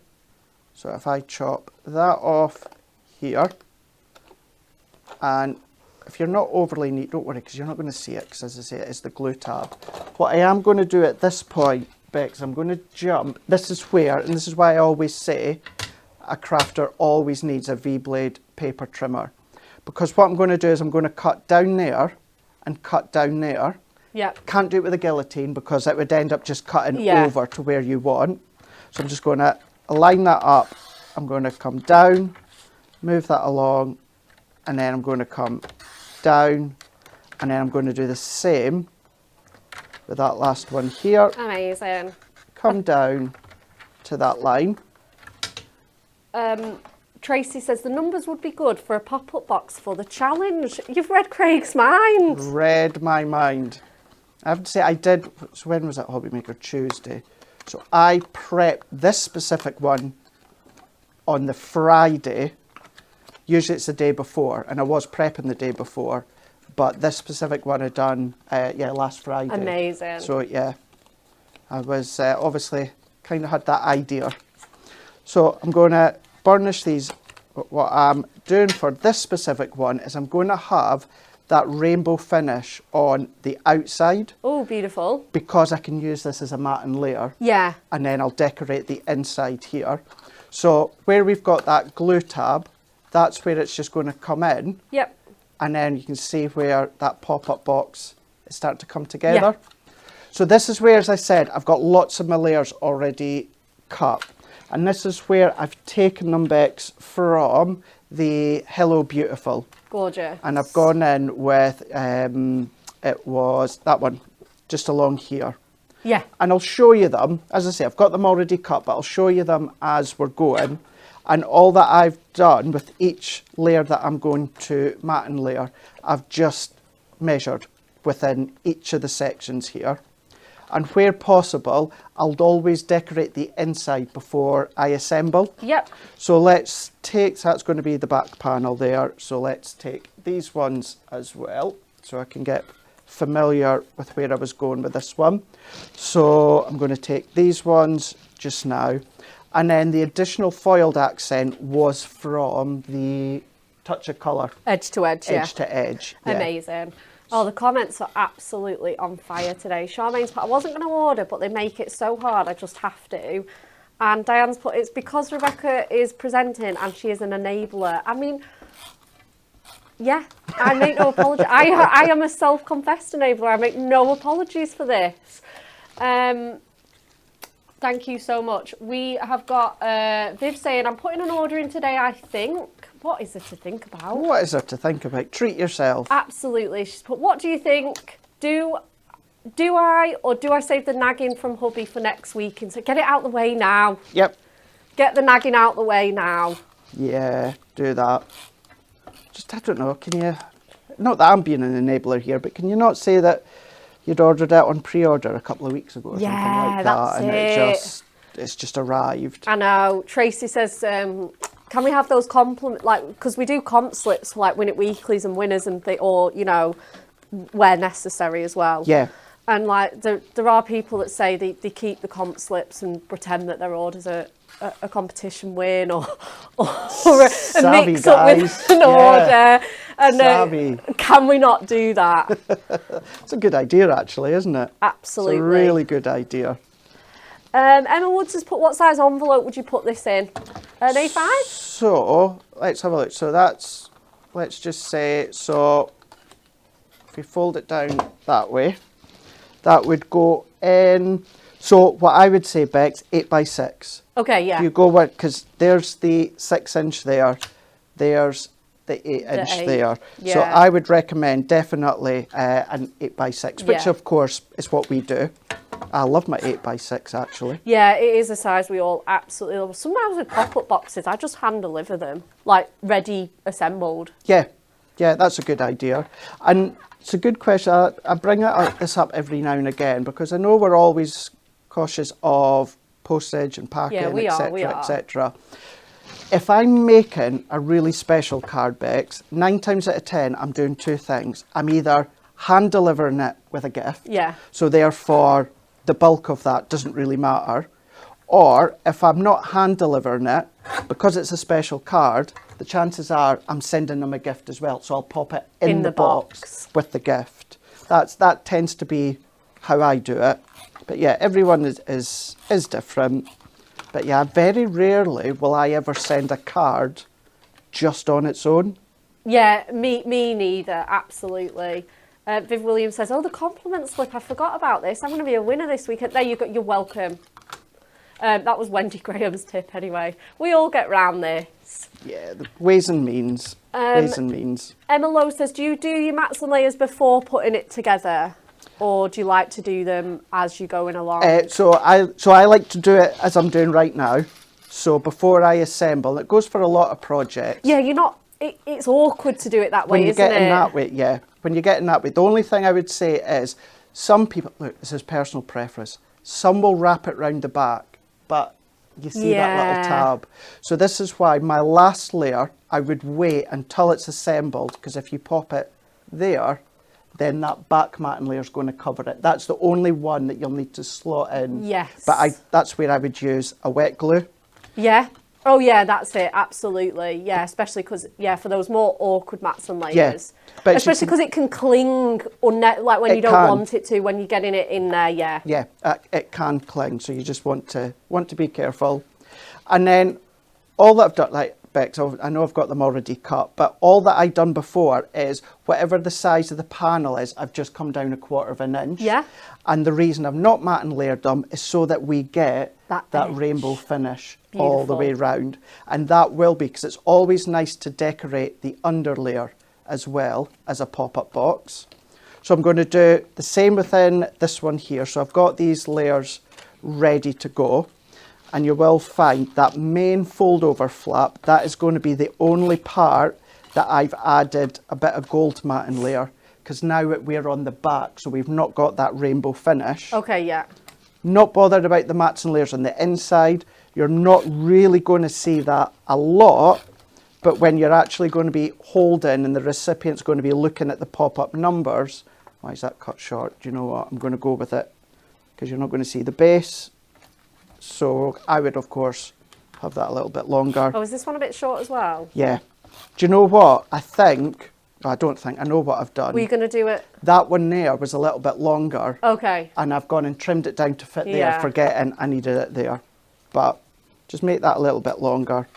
So if I chop that off here, and if you're not overly neat, don't worry, because you're not going to see it, because as I say, it's the glue tab. What I am going to do at this point, Bex, I'm going to jump. This is where, and this is why I always say a crafter always needs a V-blade paper trimmer. Because what I'm going to do is I'm going to cut down there and cut down there. Yep. Can't do it with a guillotine because it would end up just cutting over to where you want. So I'm just going to line that up. I'm going to come down, move that along, and then I'm going to come down, and then I'm going to do the same with that last one here. Amazing. Come down to that line. Tracy says the numbers would be good for a pop-up box for the challenge. You've read Craig's mind. Read my mind. I have to say I did. So when was that Hobby Maker? Tuesday. So I prepped this specific one on the Friday. Usually it's the day before, and I was prepping the day before, but this specific one I done last Friday. Amazing. So yeah, I was obviously kind of had that idea. So I'm going to burnish these. What I'm doing for this specific one is I'm going to have that rainbow finish on the outside. Oh, beautiful. Because I can use this as a matte layer. Yeah. And then I'll decorate the inside here. So where we've got that glue tab, that's where it's just going to come in. Yep. And then you can see where that pop-up box is starting to come together. Yeah. So this is where, as I said, I've got lots of my layers already cut. And this is where I've taken them, Bex, from the Hello Beautiful. Gorgeous. And I've gone in with, it was that one, just along here. Yeah. And I'll show you them. As I say, I've got them already cut, but I'll show you them as we're going. And all that I've done with each layer that I'm going to matte and layer, I've just measured within each of the sections here. And where possible, I'll always decorate the inside before I assemble. Yep. So let's take, so that's going to be the back panel there. So let's take these ones as well, so I can get familiar with where I was going with this one. So I'm going to take these ones just now. And then the additional foiled accent was from the Touch of Colour. Edge to edge, Edge to edge. Yeah. Amazing. Oh, the comments are absolutely on fire today. Charmaine's put, I wasn't going to order, but they make it so hard, I just have to. And Diane's put, it's because Rebecca is presenting and she is an enabler. I mean, yeah, I make no apologies. I am a self-confessed enabler. I make no apologies for this. Thank you so much. We have got Viv saying, I'm putting an order in today, I think. What is there to think about? What is there to think about? Treat yourself. Absolutely. She's put, what do you think? Do I or do I save the nagging from hubby for next week? And so get it out the way now. Yep. Get the nagging out the way now. Yeah, do that. Just, I don't know, can you, not that I'm being an enabler here, but can you not say that you'd ordered it on pre-order a couple of weeks ago or something like that? That's and it's just arrived. I know. Tracy says, can we have those compliment, like, because we do comp slips, like Win It Weeklies and winners and or, you know, where necessary as well. Yeah. And like, there are people that say they keep the comp slips and pretend that their order's a competition win or a mix up with an order. And Savvy. can we not do that? It's a good idea, actually, isn't it? Absolutely. It's a really good idea. Emma Woods has put, what size envelope would you put this in? An A5? So, let's have a look. So that's, let's just say, so if we fold it down that way, that would go in. So what I would say, Bex, 8x6. Okay, yeah. You go with, because there's the 6-inch there, there's the 8-inch 8, there. yeah. So I would recommend definitely an 8x6, which Yeah. of course is what we do. I love my 8x6 actually. Yeah, it is a size we all absolutely love. Sometimes with pop-up boxes, I just hand deliver them, like ready assembled. Yeah, that's a good idea. And it's a good question. I bring this up every now and again because I know we're always cautious of postage and packing, Yeah, we are. etc. If I'm making a really special card, Bex, 9 times out of 10, I'm doing two things. I'm either hand delivering it with a gift, Yeah. so therefore the bulk of that doesn't really matter. Or if I'm not hand delivering it, because it's a special card, the chances are I'm sending them a gift as well. So I'll pop it in the box with the gift. That tends to be how I do it. But yeah, everyone is different. But yeah, very rarely will I ever send a card just on its own. Yeah, me neither, absolutely. Viv Williams says, oh, the compliment slip, I forgot about this. I'm going to be a winner this weekend. There you go, you're welcome. That was Wendy Graham's tip anyway. We all get round this. Yeah, the ways and means. Ways and means. Emma Lowe says, do you do your mats and layers before putting it together? Or do you like to do them as you're going along? So I like to do it as I'm doing right now. So before I assemble, it goes for a lot of projects. Yeah, you're not, it's awkward to do it that way, When you isn't get in that way, yeah. When you get in that way, the only thing I would say is some people, look, this is personal preference. Some will wrap it round the back, but you see that little tab. So this is why my last layer, I would wait until it's assembled, because if you pop it there, then that back matting layer is going to cover it. That's the only one that you'll need to slot in. Yes. But that's where I would use a wet glue. Yeah. Oh yeah, that's it. Absolutely. Yeah, especially because for those more awkward mats and layers. Yeah, but especially because it can cling like when you don't want it to when you're getting it in there. Yeah. Yeah, it can cling, so you just want to be careful. And then all that I've done, like Bex, I know I've got them already cut, but all that I've done before is whatever the size of the panel is, I've just come down 1/4 of an inch. Yeah. And the reason I've not mat and layered them is so that we get that finish. rainbow finish Beautiful. all the way round. And that will be, because it's always nice to decorate the under layer as well as a pop-up box. So I'm going to do the same within this one here. So I've got these layers ready to go. And you will find that main fold over flap, that is going to be the only part that I've added a bit of gold matting layer, because now we're on the back, so we've not got that rainbow finish. Okay, yeah. Not bothered about the mats and layers on the inside. You're not really going to see that a lot, but when you're actually going to be holding and the recipient's going to be looking at the pop-up numbers, why is that cut short? Do you know what? I'm going to go with it, because you're not going to see the base. So I would, of course, have that a little bit longer. Oh, is this one a bit short as well? Yeah. Do you know what? I know what I've done. Were you going to do it? That one there was a little bit longer. Okay. And I've gone and trimmed it down to fit there, Yeah. forgetting I needed it there. But just make that a little bit longer.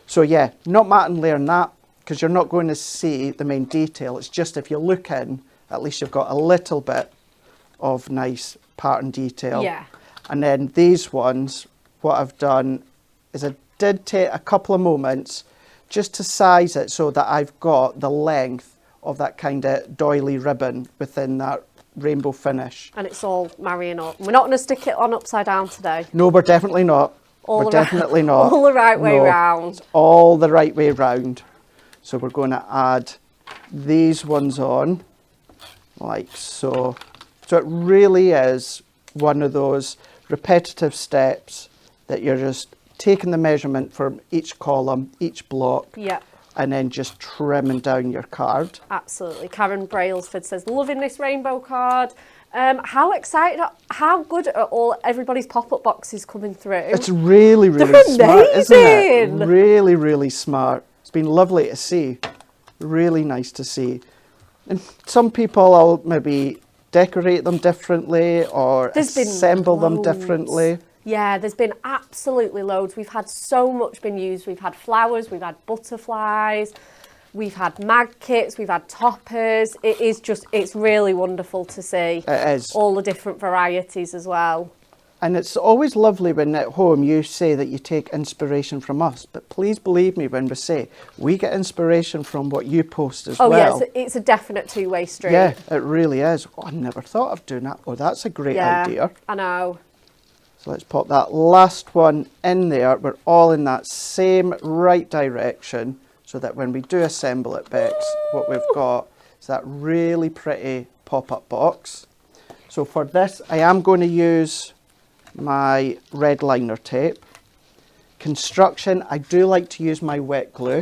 So yeah, not mat and layering that, because you're not going to see the main detail. It's just if you look in, at least you've got a little bit of nice pattern detail. Yeah. And then these ones, what I've done is I did take a couple of moments just to size it so that I've got the length of that kind of doily ribbon within that rainbow finish. And it's all marrying up. We're not going to stick it on upside down today. No, we're definitely not. We're definitely not. All the right way No, round. it's all the right way round. So we're going to add these ones on, like so. So it really is one of those repetitive steps that you're just taking the measurement from each column, each block, Yeah. and then just trimming down your card. Absolutely. Karen Brailsford says, loving this rainbow card. How excited, how good are everybody's pop-up boxes coming through? It's really, really They're smart, isn't it? amazing. Really, really smart. It's been lovely to see. really nice to see. And some people will maybe decorate them differently or assemble them differently. Yeah, there's been absolutely loads. We've had so much been used. We've had flowers, we've had butterflies, we've had mag kits, we've had toppers. It is just, it's really wonderful to see. It is. All the different varieties as well. And it's always lovely when at home you say that you take inspiration from us. But please believe me when we say we get inspiration from what you post as well. Oh yeah, it's a definite two-way street. Yeah, it really is. Oh, I never thought of doing that. Oh, that's a great idea. I know. So let's pop that last one in there. We're all in that same right direction so that when we do assemble it, Bex, what we've got is that really pretty pop-up box. So for this, I am going to use my red liner tape. Construction, I do like to use my wet glue.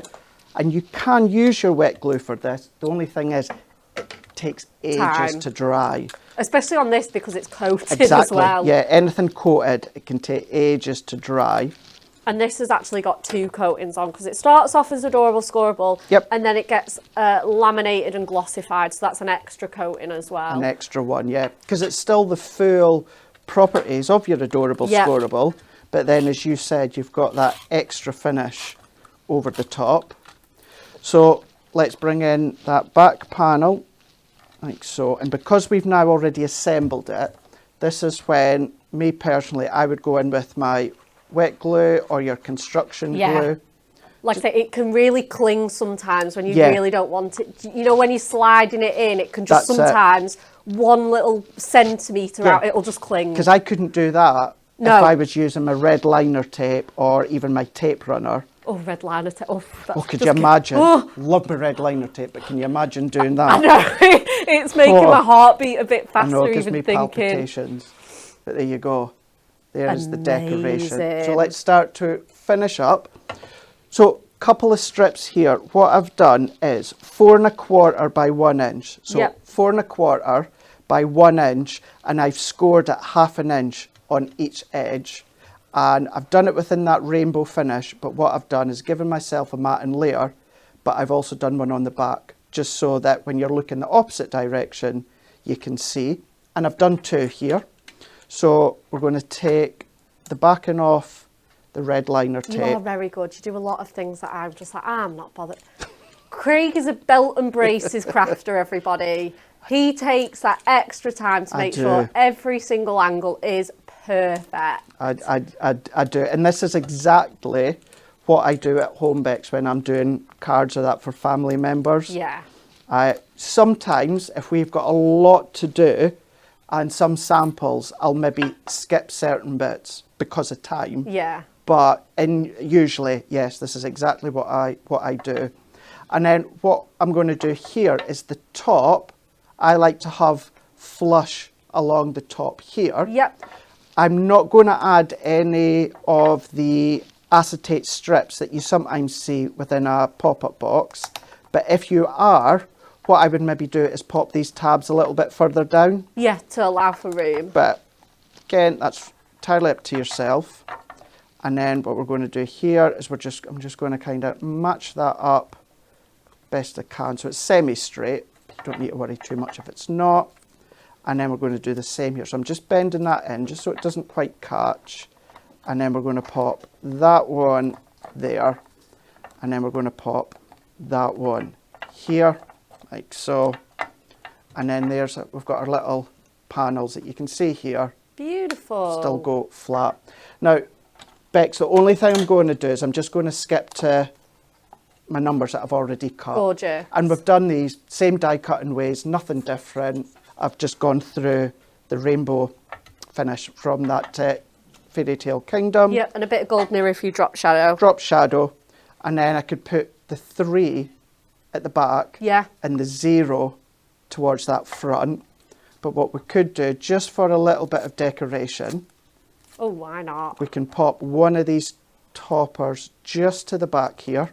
And you can use your wet glue for this. The only thing is, it takes ages to dry. Especially on this because it's coated Exactly. as well. Yeah, anything coated, it can take ages to dry. And this has actually got 2 coatings on because it starts off as adorable scoreable. Yep. And then it gets laminated and glossified. So that's an extra coating as well. An extra one, yeah. Because it's still the full properties of your adorable scoreable. But then, as you said, you've got that extra finish over the top. So let's bring in that back panel, like so. And because we've now already assembled it, this is when, me personally, I would go in with my wet glue or your construction glue. Like I say, it can really cling sometimes when you really don't want it. You know, when you're sliding it in, it can just sometimes, 1 little centimetre out, it'll just cling. Because I couldn't do that if I was using my red liner tape or even my tape runner. Oh, red liner tape. Oh, could you imagine? Love my red liner tape, but can you imagine doing that? I know. It's making my heart beat a bit faster. I know, it gives even me thinking. Palpitations. But there you go. There's the decoration. Amazing. So let's start to finish up. So couple of strips here. What I've done is 4 1/4 by 1 inch. So 4 1/4 by 1 inch, and I've scored at 1/2 inch on each edge. And I've done it within that rainbow finish, but what I've done is given myself a matting layer, but I've also done one on the back, just so that when you're looking the opposite direction, you can see. And I've done 2 here. So we're going to take the backing off the red liner tape. You are very good. You do a lot of things that I'm just like, I'm not bothered. Craig is a belt and braces crafter, everybody. He takes that extra time to make sure every single angle is perfect. I do. And this is exactly what I do at home, Bex, when I'm doing cards or that for family members. Yeah. Sometimes, if we've got a lot to do, and some samples, I'll maybe skip certain bits because of time. Yeah. But usually, yes, this is exactly what I do. And then what I'm going to do here is the top, I like to have flush along the top here. Yep. I'm not going to add any of the acetate strips that you sometimes see within a pop-up box. But if you are, what I would maybe do is pop these tabs a little bit further down. Yeah, to allow for room. But again, that's entirely up to yourself. And then what we're going to do here is I'm just going to kind of match that up best I can. So it's semi-straight. Don't need to worry too much if it's not. And then we're going to do the same here. So I'm just bending that in just so it doesn't quite catch. And then we're going to pop that one there. And then we're going to pop that one here, like so. And then we've got our little panels that you can see here. Beautiful. Still go flat. Now, Bex, the only thing I'm going to do is I'm just going to skip to my numbers that I've already cut. Gorgeous. And we've done these same die cutting ways, nothing different. I've just gone through the rainbow finish from that Fairy Tale Kingdom. Yeah, and a bit of gold mirror if you drop shadow. Drop shadow. And then I could put the 3 at the back. Yeah. And the 0 towards that front. But what we could do, just for a little bit of decoration. Oh, why not? We can pop one of these toppers just to the back here.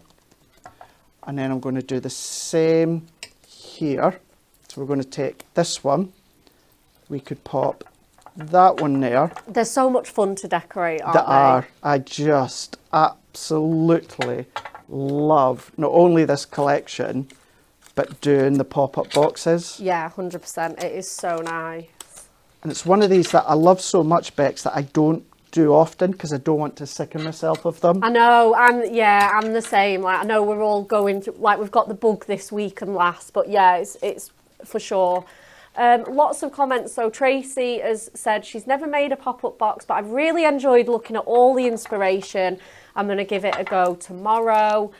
And then I'm going to do the same here. So we're going to take this one. We could pop that one there. They're so much fun to decorate, aren't They they? are. I just absolutely love not only this collection, but doing the pop-up boxes. Yeah, 100%. It is so nice. And it's one of these that I love so much, Bex, that I don't do often because I don't want to sicken myself of them. I know, I'm the same. Like, I know we're all going to, like, we've got the bug this week and last, but yeah, it's for sure. Lots of comments. So Tracy has said she's never made a pop-up box, but I've really enjoyed looking at all the inspiration. I'm going to give it a go tomorrow.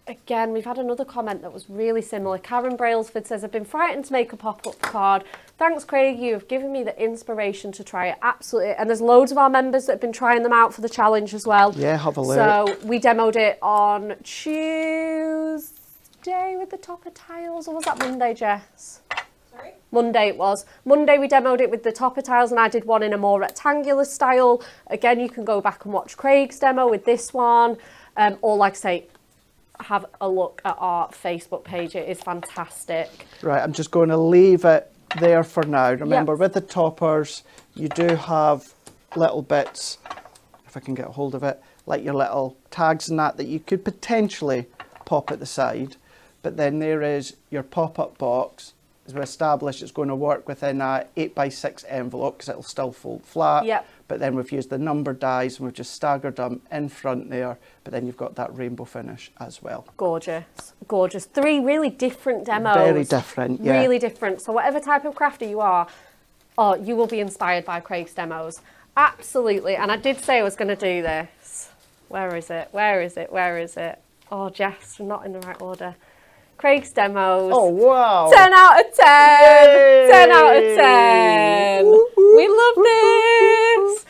Again, we've had another comment that was really similar. Karen Brailsford says, I've been frightened to make a pop-up card. Thanks, Craig. You have given me the inspiration to try it. Absolutely. And there's loads of our members that have been trying them out for the challenge as well. Yeah, have a look. So we demoed it on Tuesday with the topper tiles. Or was that Monday, Jess? Sorry? Monday it was. Monday we demoed it with the topper tiles and I did one in a more rectangular style. Again, you can go back and watch Craig's demo with this one. Or like I say, have a look at our Facebook page. It is fantastic. Right, I'm just going to leave it there for now. Remember, Yep. with the toppers, you do have little bits, if I can get a hold of it, like your little tags and that you could potentially pop at the side. But then there is your pop-up box. As we established, it's going to work within a 8x6 envelope because it'll still fold flat. Yep. But then we've used the number dies and we've just staggered them in front there. But then you've got that rainbow finish as well. Gorgeous, gorgeous. 3 really different demos. Very different, yeah. Really different. So whatever type of crafter you are, oh, you will be inspired by Craig's demos. Absolutely. And I did say I was going to do this. Where is it? Where is it? Where is it? Oh, Jess, I'm not in the right order. Craig's demos. Oh, wow. 10 out of 10. Yay. 10 out of 10. We love this.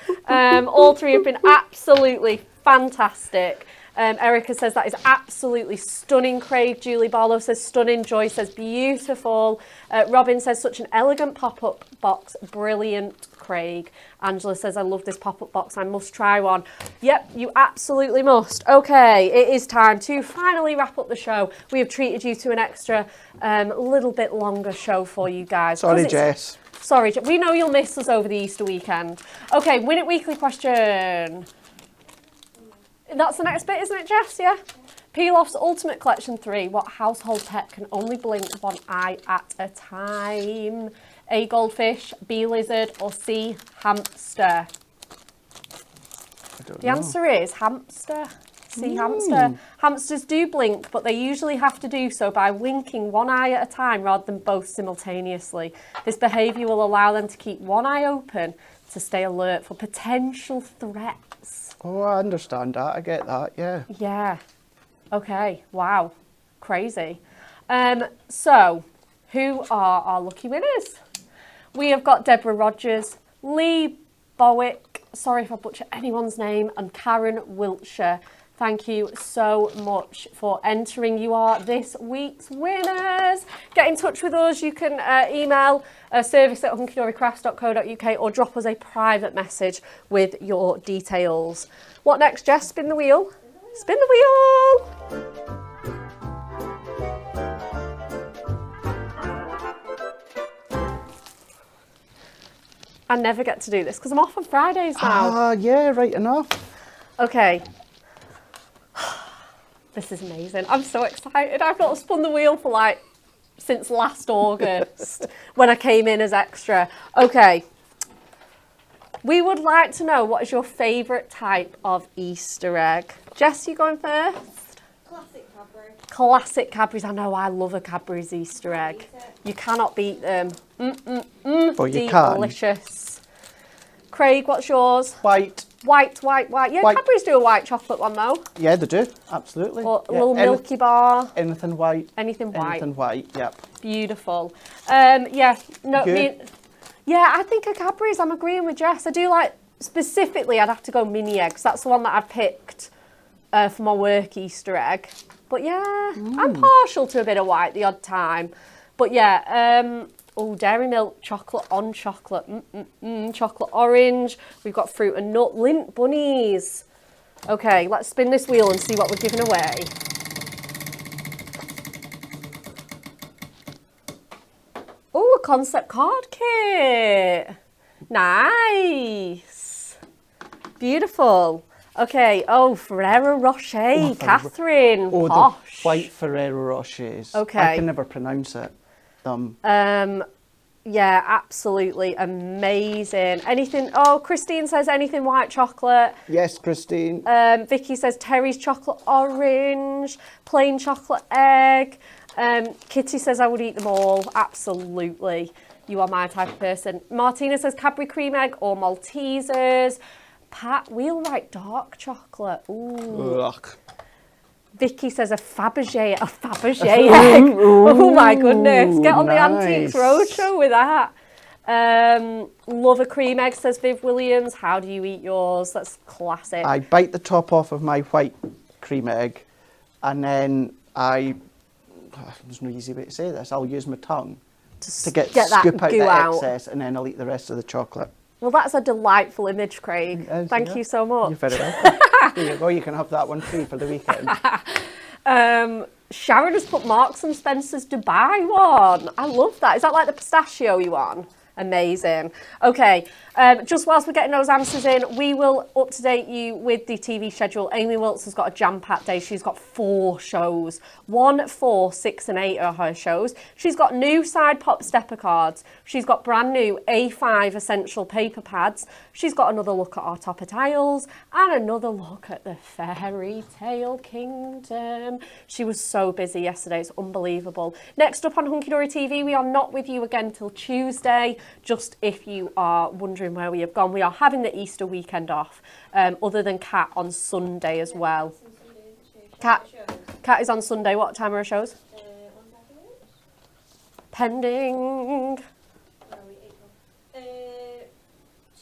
All 3 have been absolutely fantastic. Erica says that is absolutely stunning, Craig. Julie Barlow says stunning. Joy says beautiful. Robin says such an elegant pop-up box. Brilliant, Craig. Angela says I love this pop-up box. I must try one. Yep, you absolutely must. Okay, it is time to finally wrap up the show. We have treated you to an extra little bit longer show for you guys. Sorry, Jess. Sorry, we know you'll miss us over the Easter weekend. Okay, Win It Weekly question. That's the next bit, isn't it, Jess? Yeah? Peel-Off's Ultimate Collection 3. What household pet can only blink one eye at a time? A goldfish, B lizard, or C hamster? I don't The know. answer is hamster. C hamster. Hamsters do blink, but they usually have to do so by winking one eye at a time rather than both simultaneously. This behaviour will allow them to keep one eye open to stay alert for potential threats. Oh, I understand that. I get that, yeah. Yeah. Okay. Wow. Crazy. So, who are our lucky winners? We have got Deborah Rogers, Lee Bowick, sorry if I butcher anyone's name, and Karen Wiltshire. Thank you so much for entering. You are this week's winners. Get in touch with us. You can email service@hunkydorycrafts.co.uk or drop us a private message with your details. What next, Jess? Spin the wheel. Spin the wheel. I never get to do this because I'm off on Fridays now. Ah, yeah, right enough. Okay. This is amazing. I'm so excited. I've not spun the wheel for since last August when I came in as extra. Okay. We would like to know, what is your favourite type of Easter egg? Jess, you going first? Classic Cadbury. Classic Cadbury's. I know, I love a Cadbury's Easter egg. You cannot beat them. Oh, you can. Delicious. Craig, what's yours? White. White. Yeah, White. Cadbury's do a white chocolate one though. Yeah, they do. Absolutely. Or a Yeah, little Milky Bar. Anything white. Anything white. Anything white, yep. Beautiful. Yeah, no, Good. yeah, I think a Cadbury's, I'm agreeing with Jess. I do like, specifically, I'd have to go mini eggs. That's the one that I've picked for my work Easter egg. But yeah, I'm partial to a bit of white the odd time. But yeah, oh, Dairy Milk, chocolate on chocolate. Chocolate orange. We've got fruit and nut, Lindt bunnies. Okay, let's spin this wheel and see what we're giving away. Oh, a concept card kit. Nice. Beautiful. Okay, oh, Ferrero Rocher, Catherine, Oh, posh. the white Ferrero Rochers. Okay. I can never pronounce it. Yeah, absolutely amazing. Anything, oh, Christine says anything white chocolate. Yes, Christine. Vicky says Terry's chocolate orange, plain chocolate egg. Kitty says I would eat them all. Absolutely. You are my type of person. Martina says Cadbury cream egg or Maltesers. Pat, we'll write dark chocolate. Ooh. Ugh. Vicky says a Fabergé egg. Oh my goodness. Get on the Antiques Roadshow with that. Love a cream egg, says Viv Williams. How do you eat yours? That's classic. I bite the top off of my white cream egg and then there's no easy way to say this, I'll use my tongue to scoop out goo the out. excess and then I'll eat the rest of the chocolate. Well, that's a delightful image, Craig. Thank you so much. You're very welcome. There you go, you can have that one free for the weekend. Sharon has put Marks and Spencer's Dubai one. I love that. Is that like the pistachio-y one? Amazing. Okay, just whilst we're getting those answers in, we will up-to-date you with the TV schedule. Amy Wiltz has got a jam-packed day. She's got 4 shows. 1, 4, 6 and 8 are her shows. She's got new side pop stepper cards. She's got brand new A5 essential paper pads. She's got another look at our topper tiles and another look at the fairy tale kingdom. She was so busy yesterday. It's unbelievable. Next up on Hunky Dory TV, we are not with you again till Tuesday. Just if you are wondering where we have gone, we are having the Easter weekend off, other than Kat on Sunday as well. Kat is on Sunday. What time are her shows? Pending.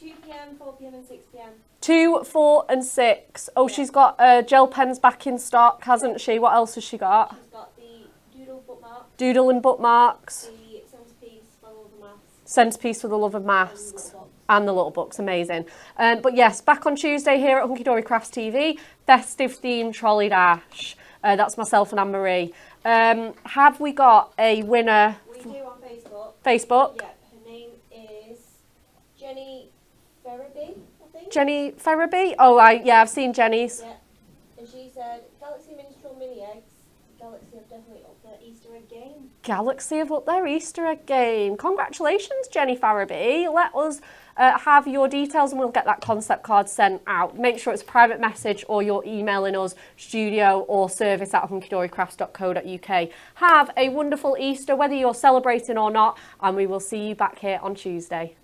2 p.m, 4 p.m, and 6 p.m. 2, 4 and 6. Oh, she's got gel pens back in stock, hasn't she? What else has she got? She's got the doodle bookmark. Doodle and bookmarks. The centerpiece for all the masks. Centerpiece for the love of masks. And the little books, amazing. But yes, back on Tuesday here at Hunky Dory Crafts TV, festive themed trolley dash. That's myself and Anne-Marie. Have we got a winner? We do on Facebook. Facebook? Yeah, her name is Jenny Ferraby, I think. Jenny Ferraby? Oh, I've seen Jenny's. Yeah, and she said, Galaxy Minstrel Mini Eggs. Galaxy have definitely upped their Easter egg game. Galaxy have upped their Easter egg game. Congratulations, Jenny Farraby. Let us have your details and we'll get that concept card sent out. Make sure it's a private message or you're emailing us studio or service@hunkydorycrafts.co.uk. Have a wonderful Easter, whether you're celebrating or not, and we will see you back here on Tuesday.